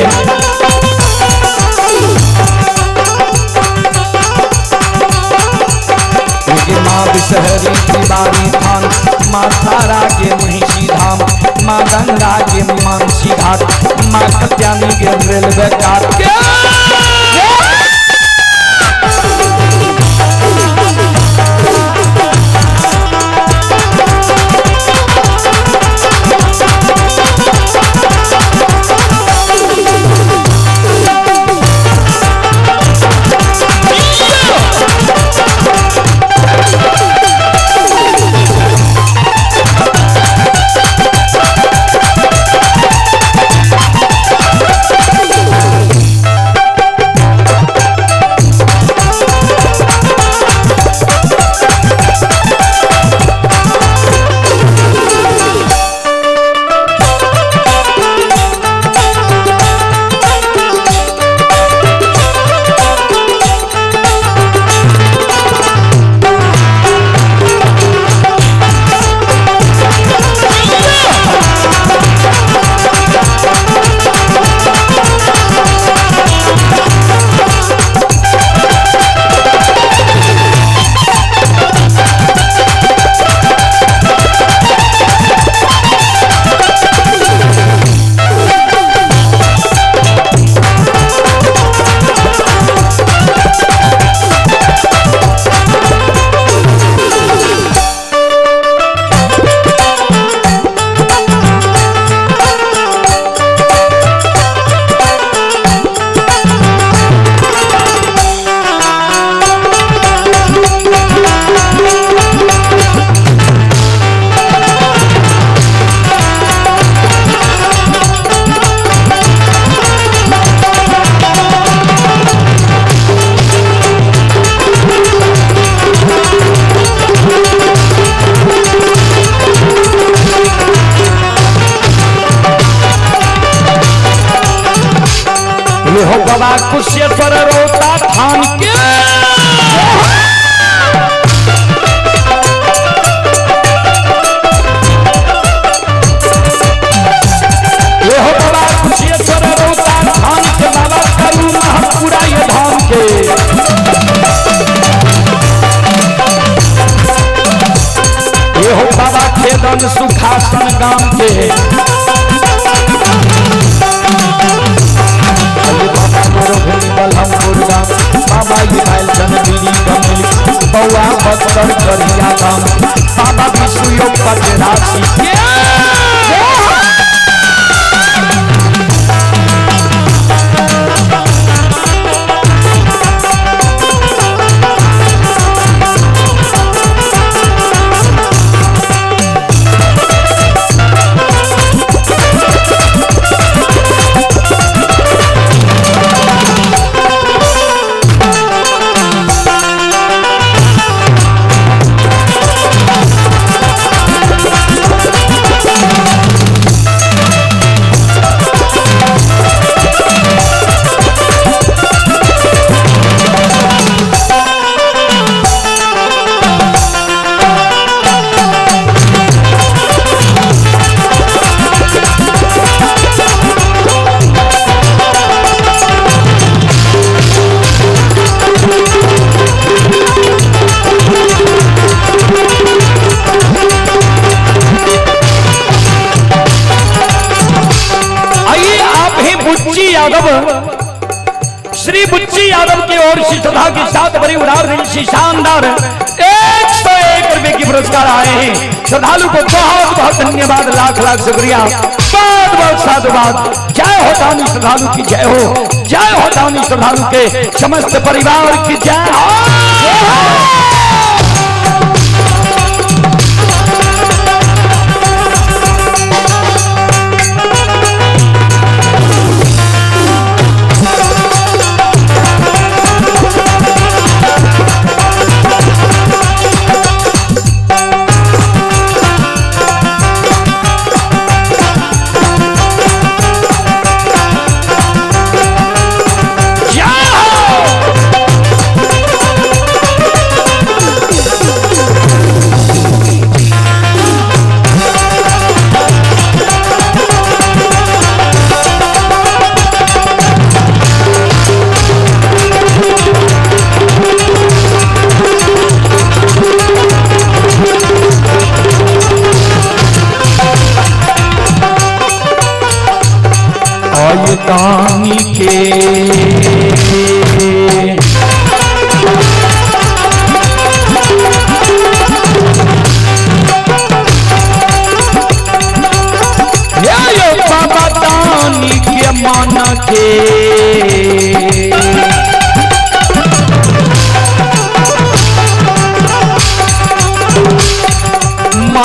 माँ विषहरी तिवारी थान, माँ तारा के महिषी धाम, माँ गंगा के मानसी घाट, माँ कल्याणी के रेलवे घाट के हो बाबा कुशेश्वर रोता थान के ये हो बाबा कुशेश्वर रोता थान के बाबा करू महपुरा ये धाम के ये हो बाबा खेदन सुखासन गाम के बाबा इमाइल जनगिरी कमिल बउआ बक्सर करिया गाम बाबा विष्णु योग पद राशि के श्री बुच्ची यादव की ओर से श्रद्धा के साथ बड़ी उदार दिल से शानदार 101 रुपए की पुरस्कार आए हैं। श्रद्धालु को बहुत बहुत धन्यवाद, लाख लाख शुक्रिया, बहुत बहुत साधुवाद। जय हो दानी श्रद्धालु की जय हो, जय हो दानी श्रद्धालु के समस्त परिवार की जय हो।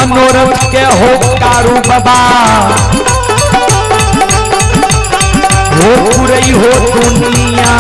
मनोरथ के हो कारू बाबा हो पूरी हो दुनिया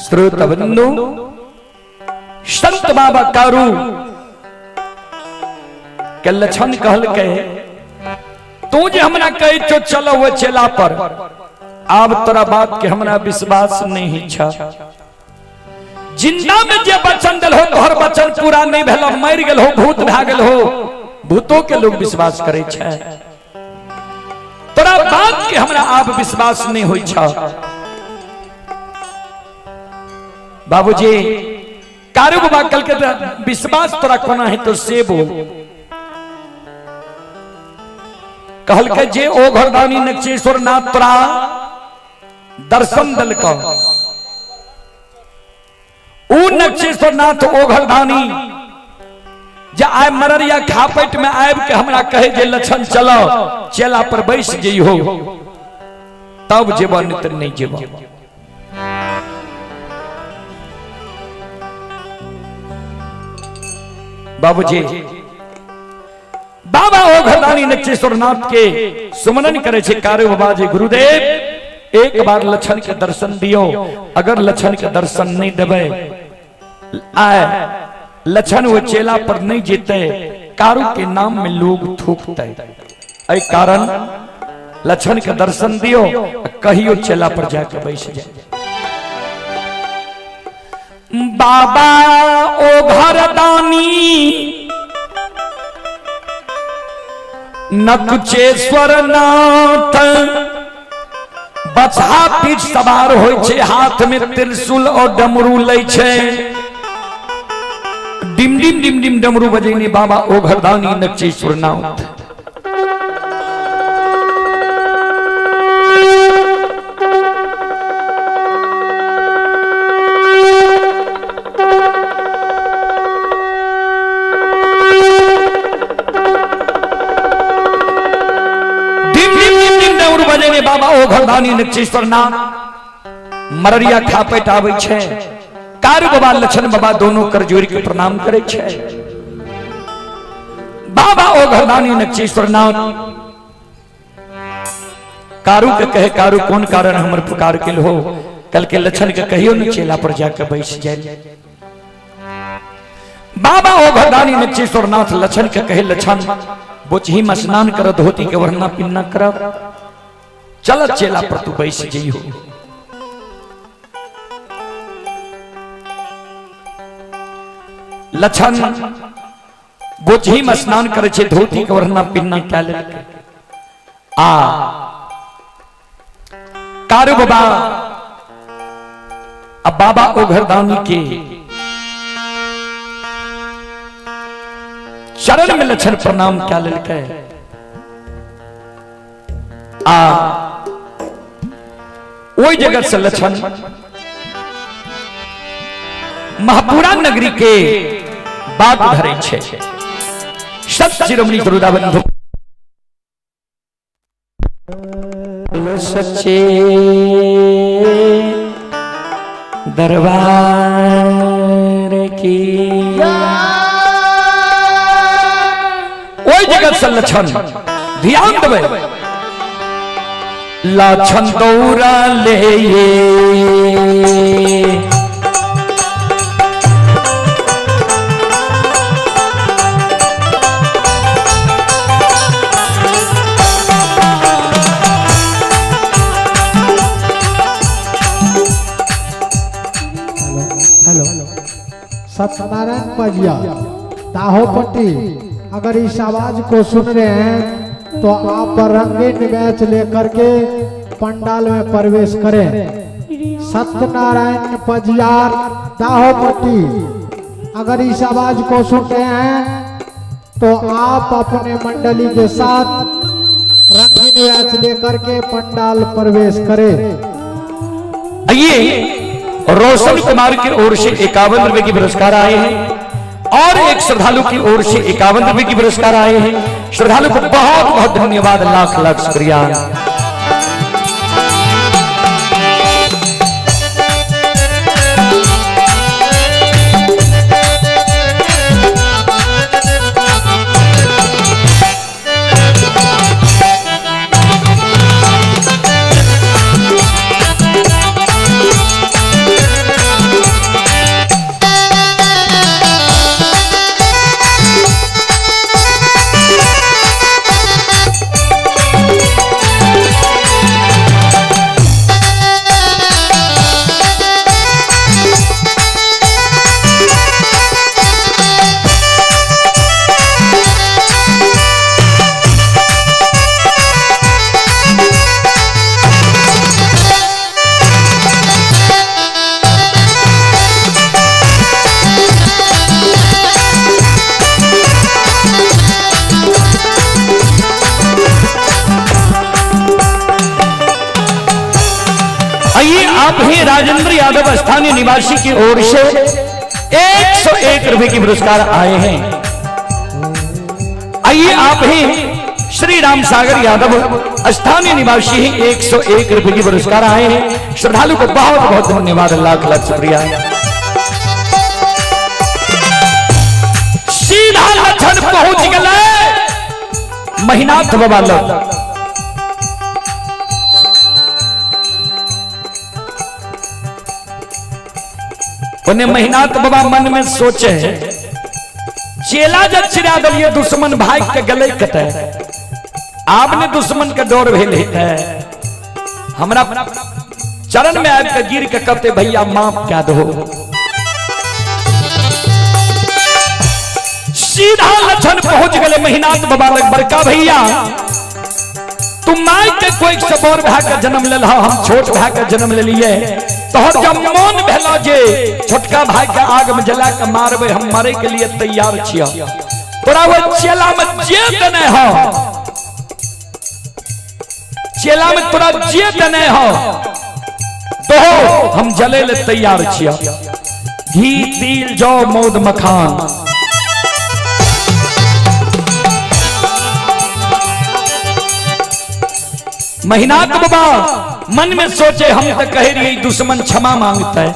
श्रोतबंधु संत बाबा कारू के लक्षण कहल के तू जे हमरा कहे तो चलो वो चेला पर आब तोरा बात के हमरा विश्वास नहीं छा जिंदा में जे वचन दिल हो तोहर वचन पूरा नहीं भेल मर गेल हो भूत भा गेल हो भूतों के लोग विश्वास करे छे तोरा बात के हमरा आब विश्वास नहीं होई छा बाबूजी कारू बाबा कल के विश्वास तोरा कोना है तो से बोल कहल के जे ओ घरदानी नक्षेश्वर नाथ तोरा दर्शन दल का ऊ नक्षेश्वर नाथ ओ घरदानी जे आय मररिया खापट में आब के हमरा कहे जे लक्षण चलो चेला पर बैस जइहो तब जेबा नित नहीं जेबा बाबूजी बाबा ओ घरदानी नक्षेश्वर नाथ के सुमनन करे छे कारू बाबा जी गुरुदेव एक बार लक्षण के दर्शन दियो अगर लक्षण के दर्शन नहीं देवे आए लक्षण वो चेला पर नहीं जीते कारू के नाम में लोग थूकते ऐ कारण लक्षण के दर्शन दियो कहियो चेला पर जाके बैठ जाए बाबा ओ घरदानी नक्षेश्वर नाथ बछा पीठ सवार होय छे हाथ में त्रिशूल और डमरू लै छे डिम डिम डिम डिम डमरू बजेने बाबा ओ घरदानी नक्षेश्वर नाथ बाबा ओ घरदानी नक्षेश्वर नाथ मररिया खापट आवे छे कारू बाबा लक्षण बाबा दोनों कर जोड़ के प्रणाम करे छे बाबा ओ घरदानी नक्षेश्वर नाथ कारू के कहे कारू कौन कारण हमर पुकार के हो कल के लक्षण के कहियो न चेला पर जाके बैठ जाए बाबा ओ घरदानी नक्षेश्वर नाथ लक्षण के कहे लक्षण बोचही में स्नान कर धोती के वरना पिन्ना कर चल चेला पर तू बैस जइहो लक्षण बोचही में स्नान करे छे धोती के वरना पिन्ना क्या ले आ कारू बाबा अब बाबा ओ घरदानी के चरण में लक्षण प्रणाम क्या ले आ वही जगह से लक्षण महापुरा नगरी के बात धरे छे सत शिरोमणि गुरुदाबंधु सच्चे दरबार की ओई जगत से लक्षण ध्यान देवे लाछन दौरा ले ये हेलो सत्यनारायण पजिया दाहोपट्टी, अगर इस आवाज को सुन रहे हैं तो आप रंगीन मैच लेकर के पंडाल में प्रवेश करें। सत्यनारायण पजियार दाहोपट्टी, अगर इस आवाज को सुन रहे हैं तो आप अपने मंडली के साथ रंगीन मैच लेकर के पंडाल प्रवेश करें। आइए रोशन कुमार की ओर से 51 रुपए की पुरस्कार आए हैं और एक श्रद्धालु की ओर से 51 रुपए की पुरस्कार आए हैं। श्रद्धालु को बहुत बहुत धन्यवाद, लाख लाख शुक्रिया। आइए आप ही राजेंद्र यादव स्थानीय निवासी की ओर से 101 रुपए की पुरस्कार आए हैं। आइए आप ही श्री राम सागर यादव स्थानीय निवासी ही 101 रुपए की पुरस्कार आए हैं। श्रद्धालु को बहुत बहुत धन्यवाद, लाख लाख शुक्रिया। सीधा लक्षण पहुंच गए महीनाथ बाबा लोग। उन्हें महीनाथ बाबा मन में सोचे चेला जब चिरा दलिए दुश्मन भाग के गले कटे, आपने दुश्मन का डोर भेल है हमरा चरण में आब के गिर के कहते भैया माफ क्या दो। सीधा लक्षण पहुंच गए महीनाथ बाबा लग, बड़का भैया तुम माई के कोई से बड़ भाई का जन्म ले, हम छोट भाई का जन्म ले लिए, तोहर जब मन भेला जे छोटका भाई के आग में जला के मारबे, हम मारे के लिए तैयार छिया। तोरा वो चेला में जे देने हो, चेला में तोरा जे देने हो तो हम जले ले तैयार छिया। घी तिल जौ मौद मखान महीनाथ बाबा मन में सोचे हम तो कह रही दुश्मन क्षमा मांगता है,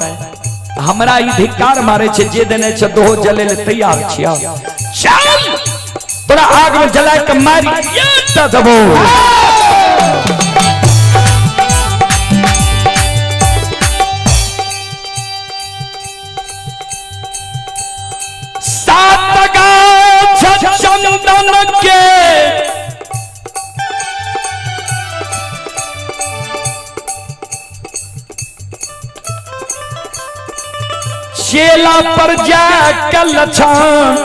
हमरा ई धिक्कार मारे छे, जे देने छे दो जले ले तैयार छिया। चल तोरा आग में जला के मारी ये दबो। सात गाछ चंदन के चेला पर जाकर लछन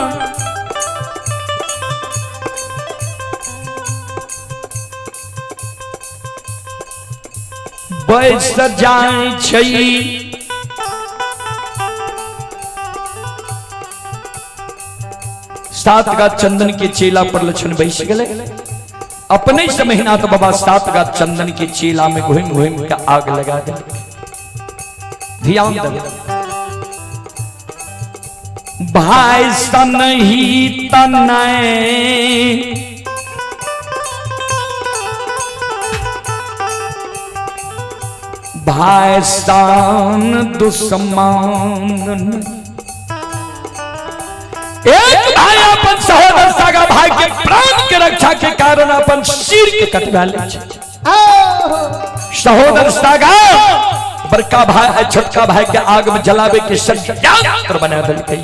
बैस जाए छई। सात गाछ चंदन के चेला पर लछन बैस गए। अपने से महीनाथ बाबा 7 गाछ चंदन के चेला में घुम घुम के आग लगा दे। ध्यान दे भाई सन ही तनय भाई सन दुश्मन एक भाई अपन सहोदर सागा भाई के प्राण के रक्षा के कारण अपन सिर के कटवा ले छै। सहोदर सागा बड़का भाई छोटका भाई के आग में जलावे के षड्यंत्र बना देलकै।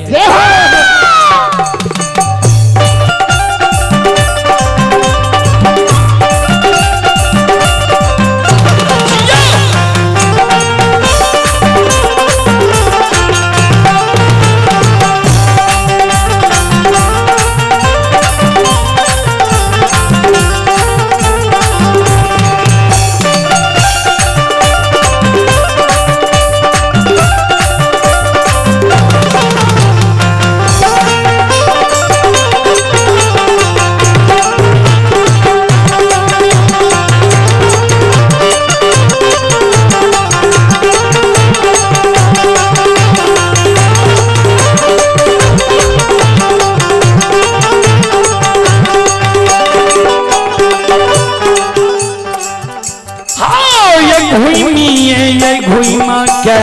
घुमा के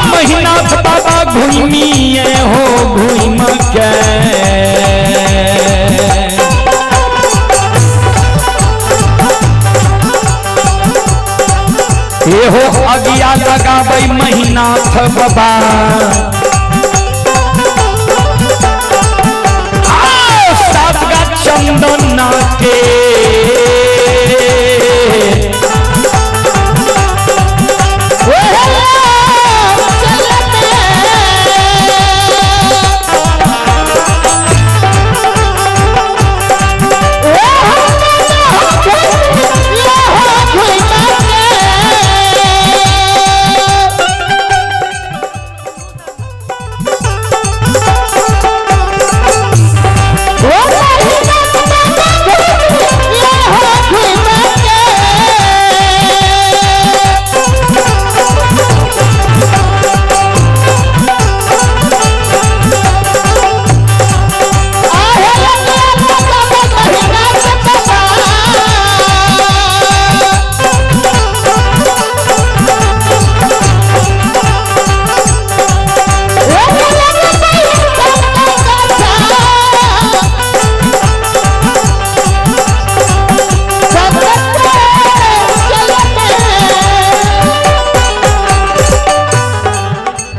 महीना बाबा घुमिए हो घुम के ये हो अगिया लगाबै महीना बाबा चंदन के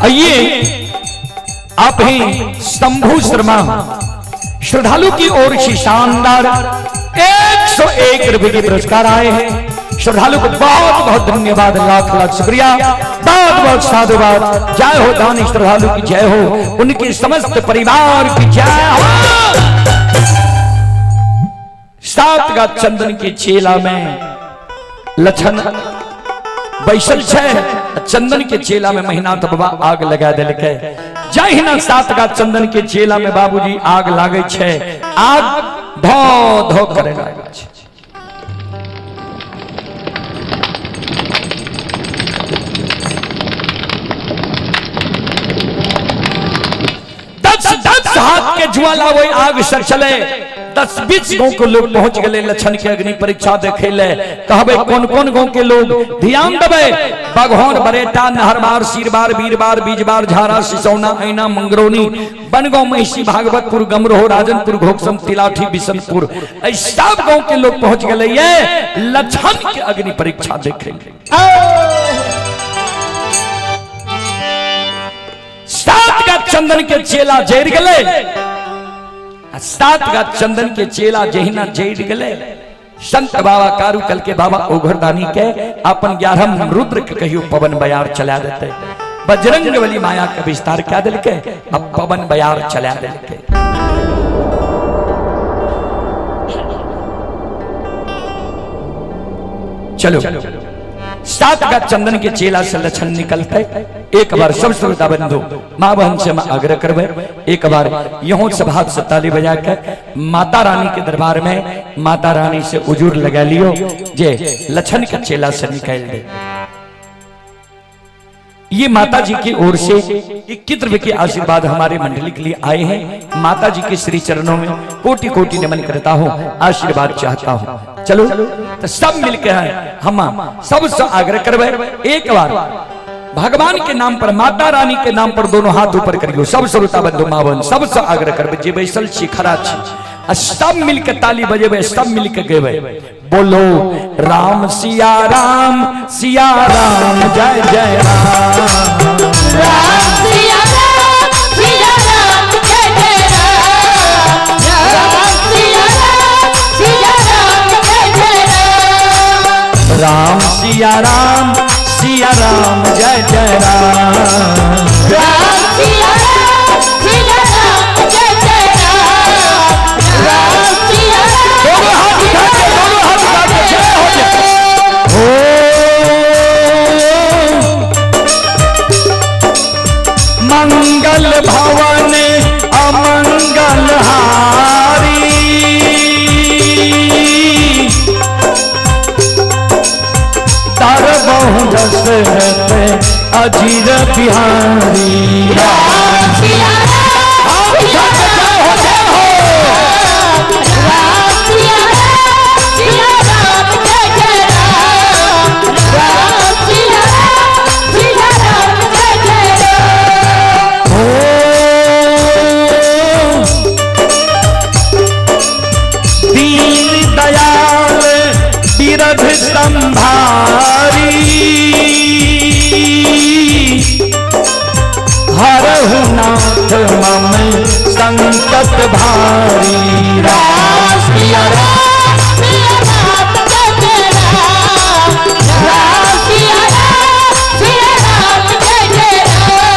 आइए आप हैं शंभू शर्मा श्रद्धालु की ओर से शानदार 101 रुपए के पुरस्कार आए हैं। श्रद्धालु को बहुत बहुत धन्यवाद, लाख लाख शुक्रिया, बहुत बहुत साधुवाद। जय हो दानी श्रद्धालु की जय हो, उनके समस्त परिवार की जय हो। सात का चंदन के चेला में लछन बैसल छे, चंदन के चेला में महीनाथ बाबा आग लगा देलकै। जय ना सात का चंदन के चेला में बाबूजी आग लागे छे, आग धो धो करे लागे छे। दस हाथ के ज्वाला वही आग सर चले। 10-20 गांव के लोग पहुंच गए लछन के अग्नि परीक्षा देखे ले। कहबे कौन कौन गांव के लोग ध्यान देबे। बागहौर, बरेटा, नहरबार, सिरबार, बीरबार, बीजबार, झारा, सिसौना, ऐना, मंगरौनी, बनगांव, महिषी, भागवतपुर, गमरोह, राजनपुर, घोकसम, तिलाठी, बिशनपुर, सब गांव के लोग पहुंच गए ये लछन के अग्नि परीक्षा देखे। सात का चंदन के चेला जैर गए। सात का चंदन के चेला जहिना जैर गए। संत बाबा कारुकल के बाबा ओघरदानी के अपन 11 रुद्र के कहियो पवन बयार चला देते। बजरंग बली माया का विस्तार क्या दिल के अब पवन बयार चला दिल के। चलो सात का चंदन के चेला से लछन निकलते। एक बार सब श्रोता बंधु मां बहन से मैं आग्रह करबे, एक बार यहों सभा से ताली बजा के माता रानी के दरबार में माता रानी से उजूर लगा लियो जे लछन के चेला से निकल दे। ये माता जी की ओर से 21 रुपए के आशीर्वाद हमारे मंडली के लिए आए हैं। माता जी के श्री चरणों में कोटि कोटि नमन करता हूँ, आशीर्वाद चाहता हूँ। चलो तो सब मिलकर हम सबसे आग्रह करवे, एक बार भगवान के नाम पर, माता रानी के नाम पर दोनों हाथ ऊपर करियो। सब श्रोता बंधु मावन सबसे आग्रह करवे, जे बैसल शिखरा छी सब मिलकर ताली बजेबे, सब मिलकर गेबे, बोलो राम सिया राम जय जय राम, राम सिया राम जय जय राम, राम सिया राम जय जय राम, राम सिया राम जय जय राम, राम सिया राम जय जय राम, राम सिया दोनों हाथ उठा के जय हो जाए। मंगल भवन अमंगल हारी, तार बहु दशरथ अजीर बिहारी, राम सिया राम जय हो जय हो, राम सिया राम जय जय राम, राम सिया राम जय जय राम, दीन दयाल बिरध संभारी, हरहु नाथ मम संकट भारी, राम सिया राम जय जय राम, राम सिया राम जय जय राम,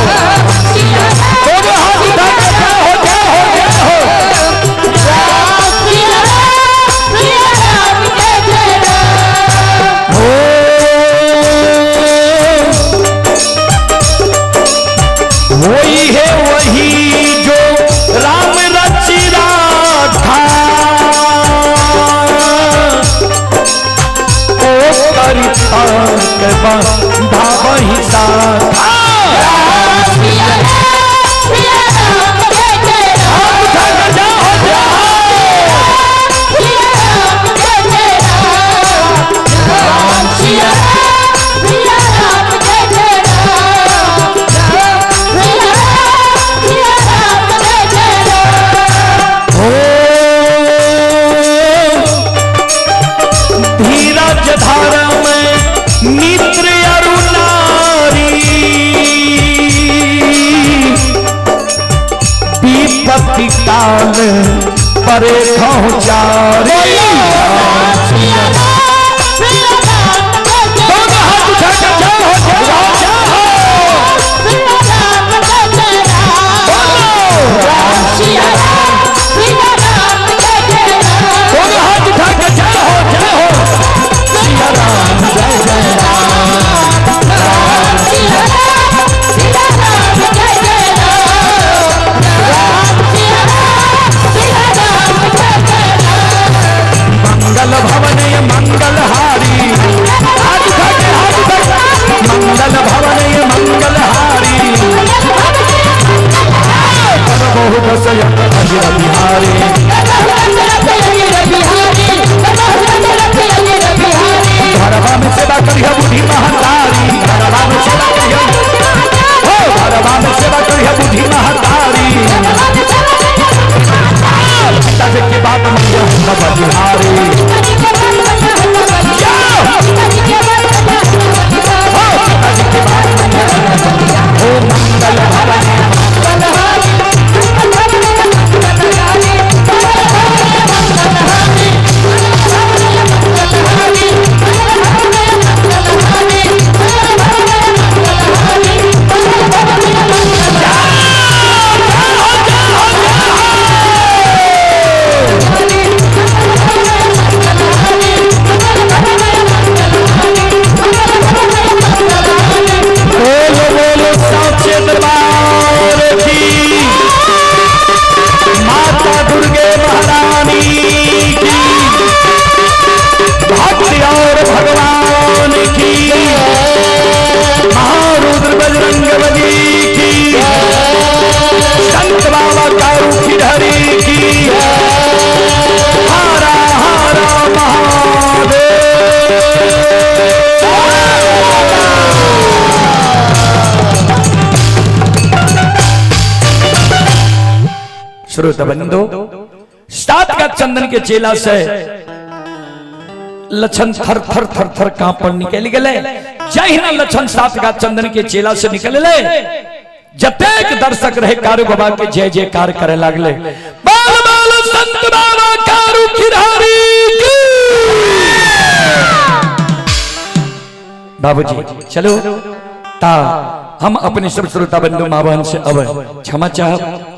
राम सिया दोनों हाथ उठा के जय हो जय हो जय हो। राम सिया राम जय जय राम, वही है वही जो राम रचि राधा, ओ करिता के बंधा वही साथा, राम सिया राम जय जय राम, उठा के जय हो जय हो। सिया राम जय जय राम, राम सिया राम जय जय राम, राम सिया राम जय जय राम, धीरज धारम मित्र अरुणारी, विपत्ति काल परे पहुँचारी, राम सिया राम जय जय दोनों हाथ उठा के जय हो जय हो जय हो। सिया राम जय जय राम, राम सिया राम जय जय राम, दोनों हाथ उठा के जय हो जय हो। सिया राम जय जय राम, राम सिया राम जय जय राम, राम सिया राम जय जय राम, मंगल भवन मंगल हारी, हाथ उठा के मंगल भवन मंगल हारी, कर बहु दशरथ अजीर बिहारी, घरवा में सेवा करिया बुद्धि महतारी, घरवा में सेवा करिया हो, घरवा में सेवा करिया बुद्धि महतारी, पिता जी की बात मंगल बलिहारी, हो मंगल भवन श्रोत बंधु, 7 का चंदन के चेला से लक्षण थर थर थर थर कांपड़ निकल गए। जय ना लक्षण 7 का चंदन के चेला से निकल ले, जतेक दर्शक रहे कारू बाबा के जय जयकार करे लगले। बाल बाल संत बाबा कारू खिरारी की। बाबूजी चलो ता हम अपने सब श्रोता बंधु माँ बहन से अब क्षमा चाह,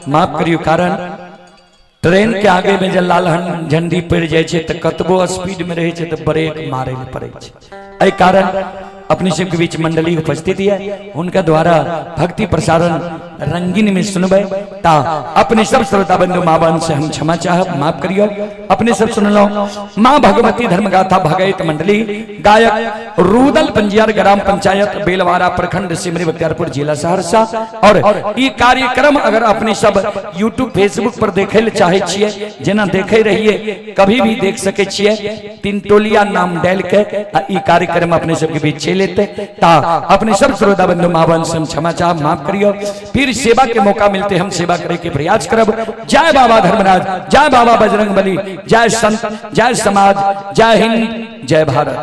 माफ करियो। कारण ट्रेन के आगे में जब लाल झंडी पड़ जाए तो कतबो स्पीड में रहे तो ब्रेक मारे पड़े। एहि कारण अपने सबके बीच मंडली उपस्थित है, उनका द्वारा भक्ति प्रसारण रंगीन में सुनबे ता अपने सब श्रोता बंधु माँ बहन से हम क्षमा चाह, माफ करियो। अपने सब सुन लो। माँ भगवती धर्मगाथा भगैत मंडली, गायक रूदल पंजियार, ग्राम पंचायत बेलवारा, प्रखंड सिमरी, बख्तियारपुर जिला सहरसा। और ये कार्यक्रम अगर अपने सब यूट्यूब फेसबुक पर देखे ले चाहे छिए, जेना देखे रहिए कभी भी देख सके छिए। तिनटोलिया नाम डाल के ये कार्यक्रम अपने सबके बीच लेते ता अपने सब श्रोता बंधु माँ बहन से क्षमा चाह, माफ करियो। फिर सेवा के मौका मिलते हम सेवा करे के प्रयास करब। जय बाबा धर्मराज, जय बाबा बजरंग बली, जय संत, जय समाज, जय हिंद, जय भारत।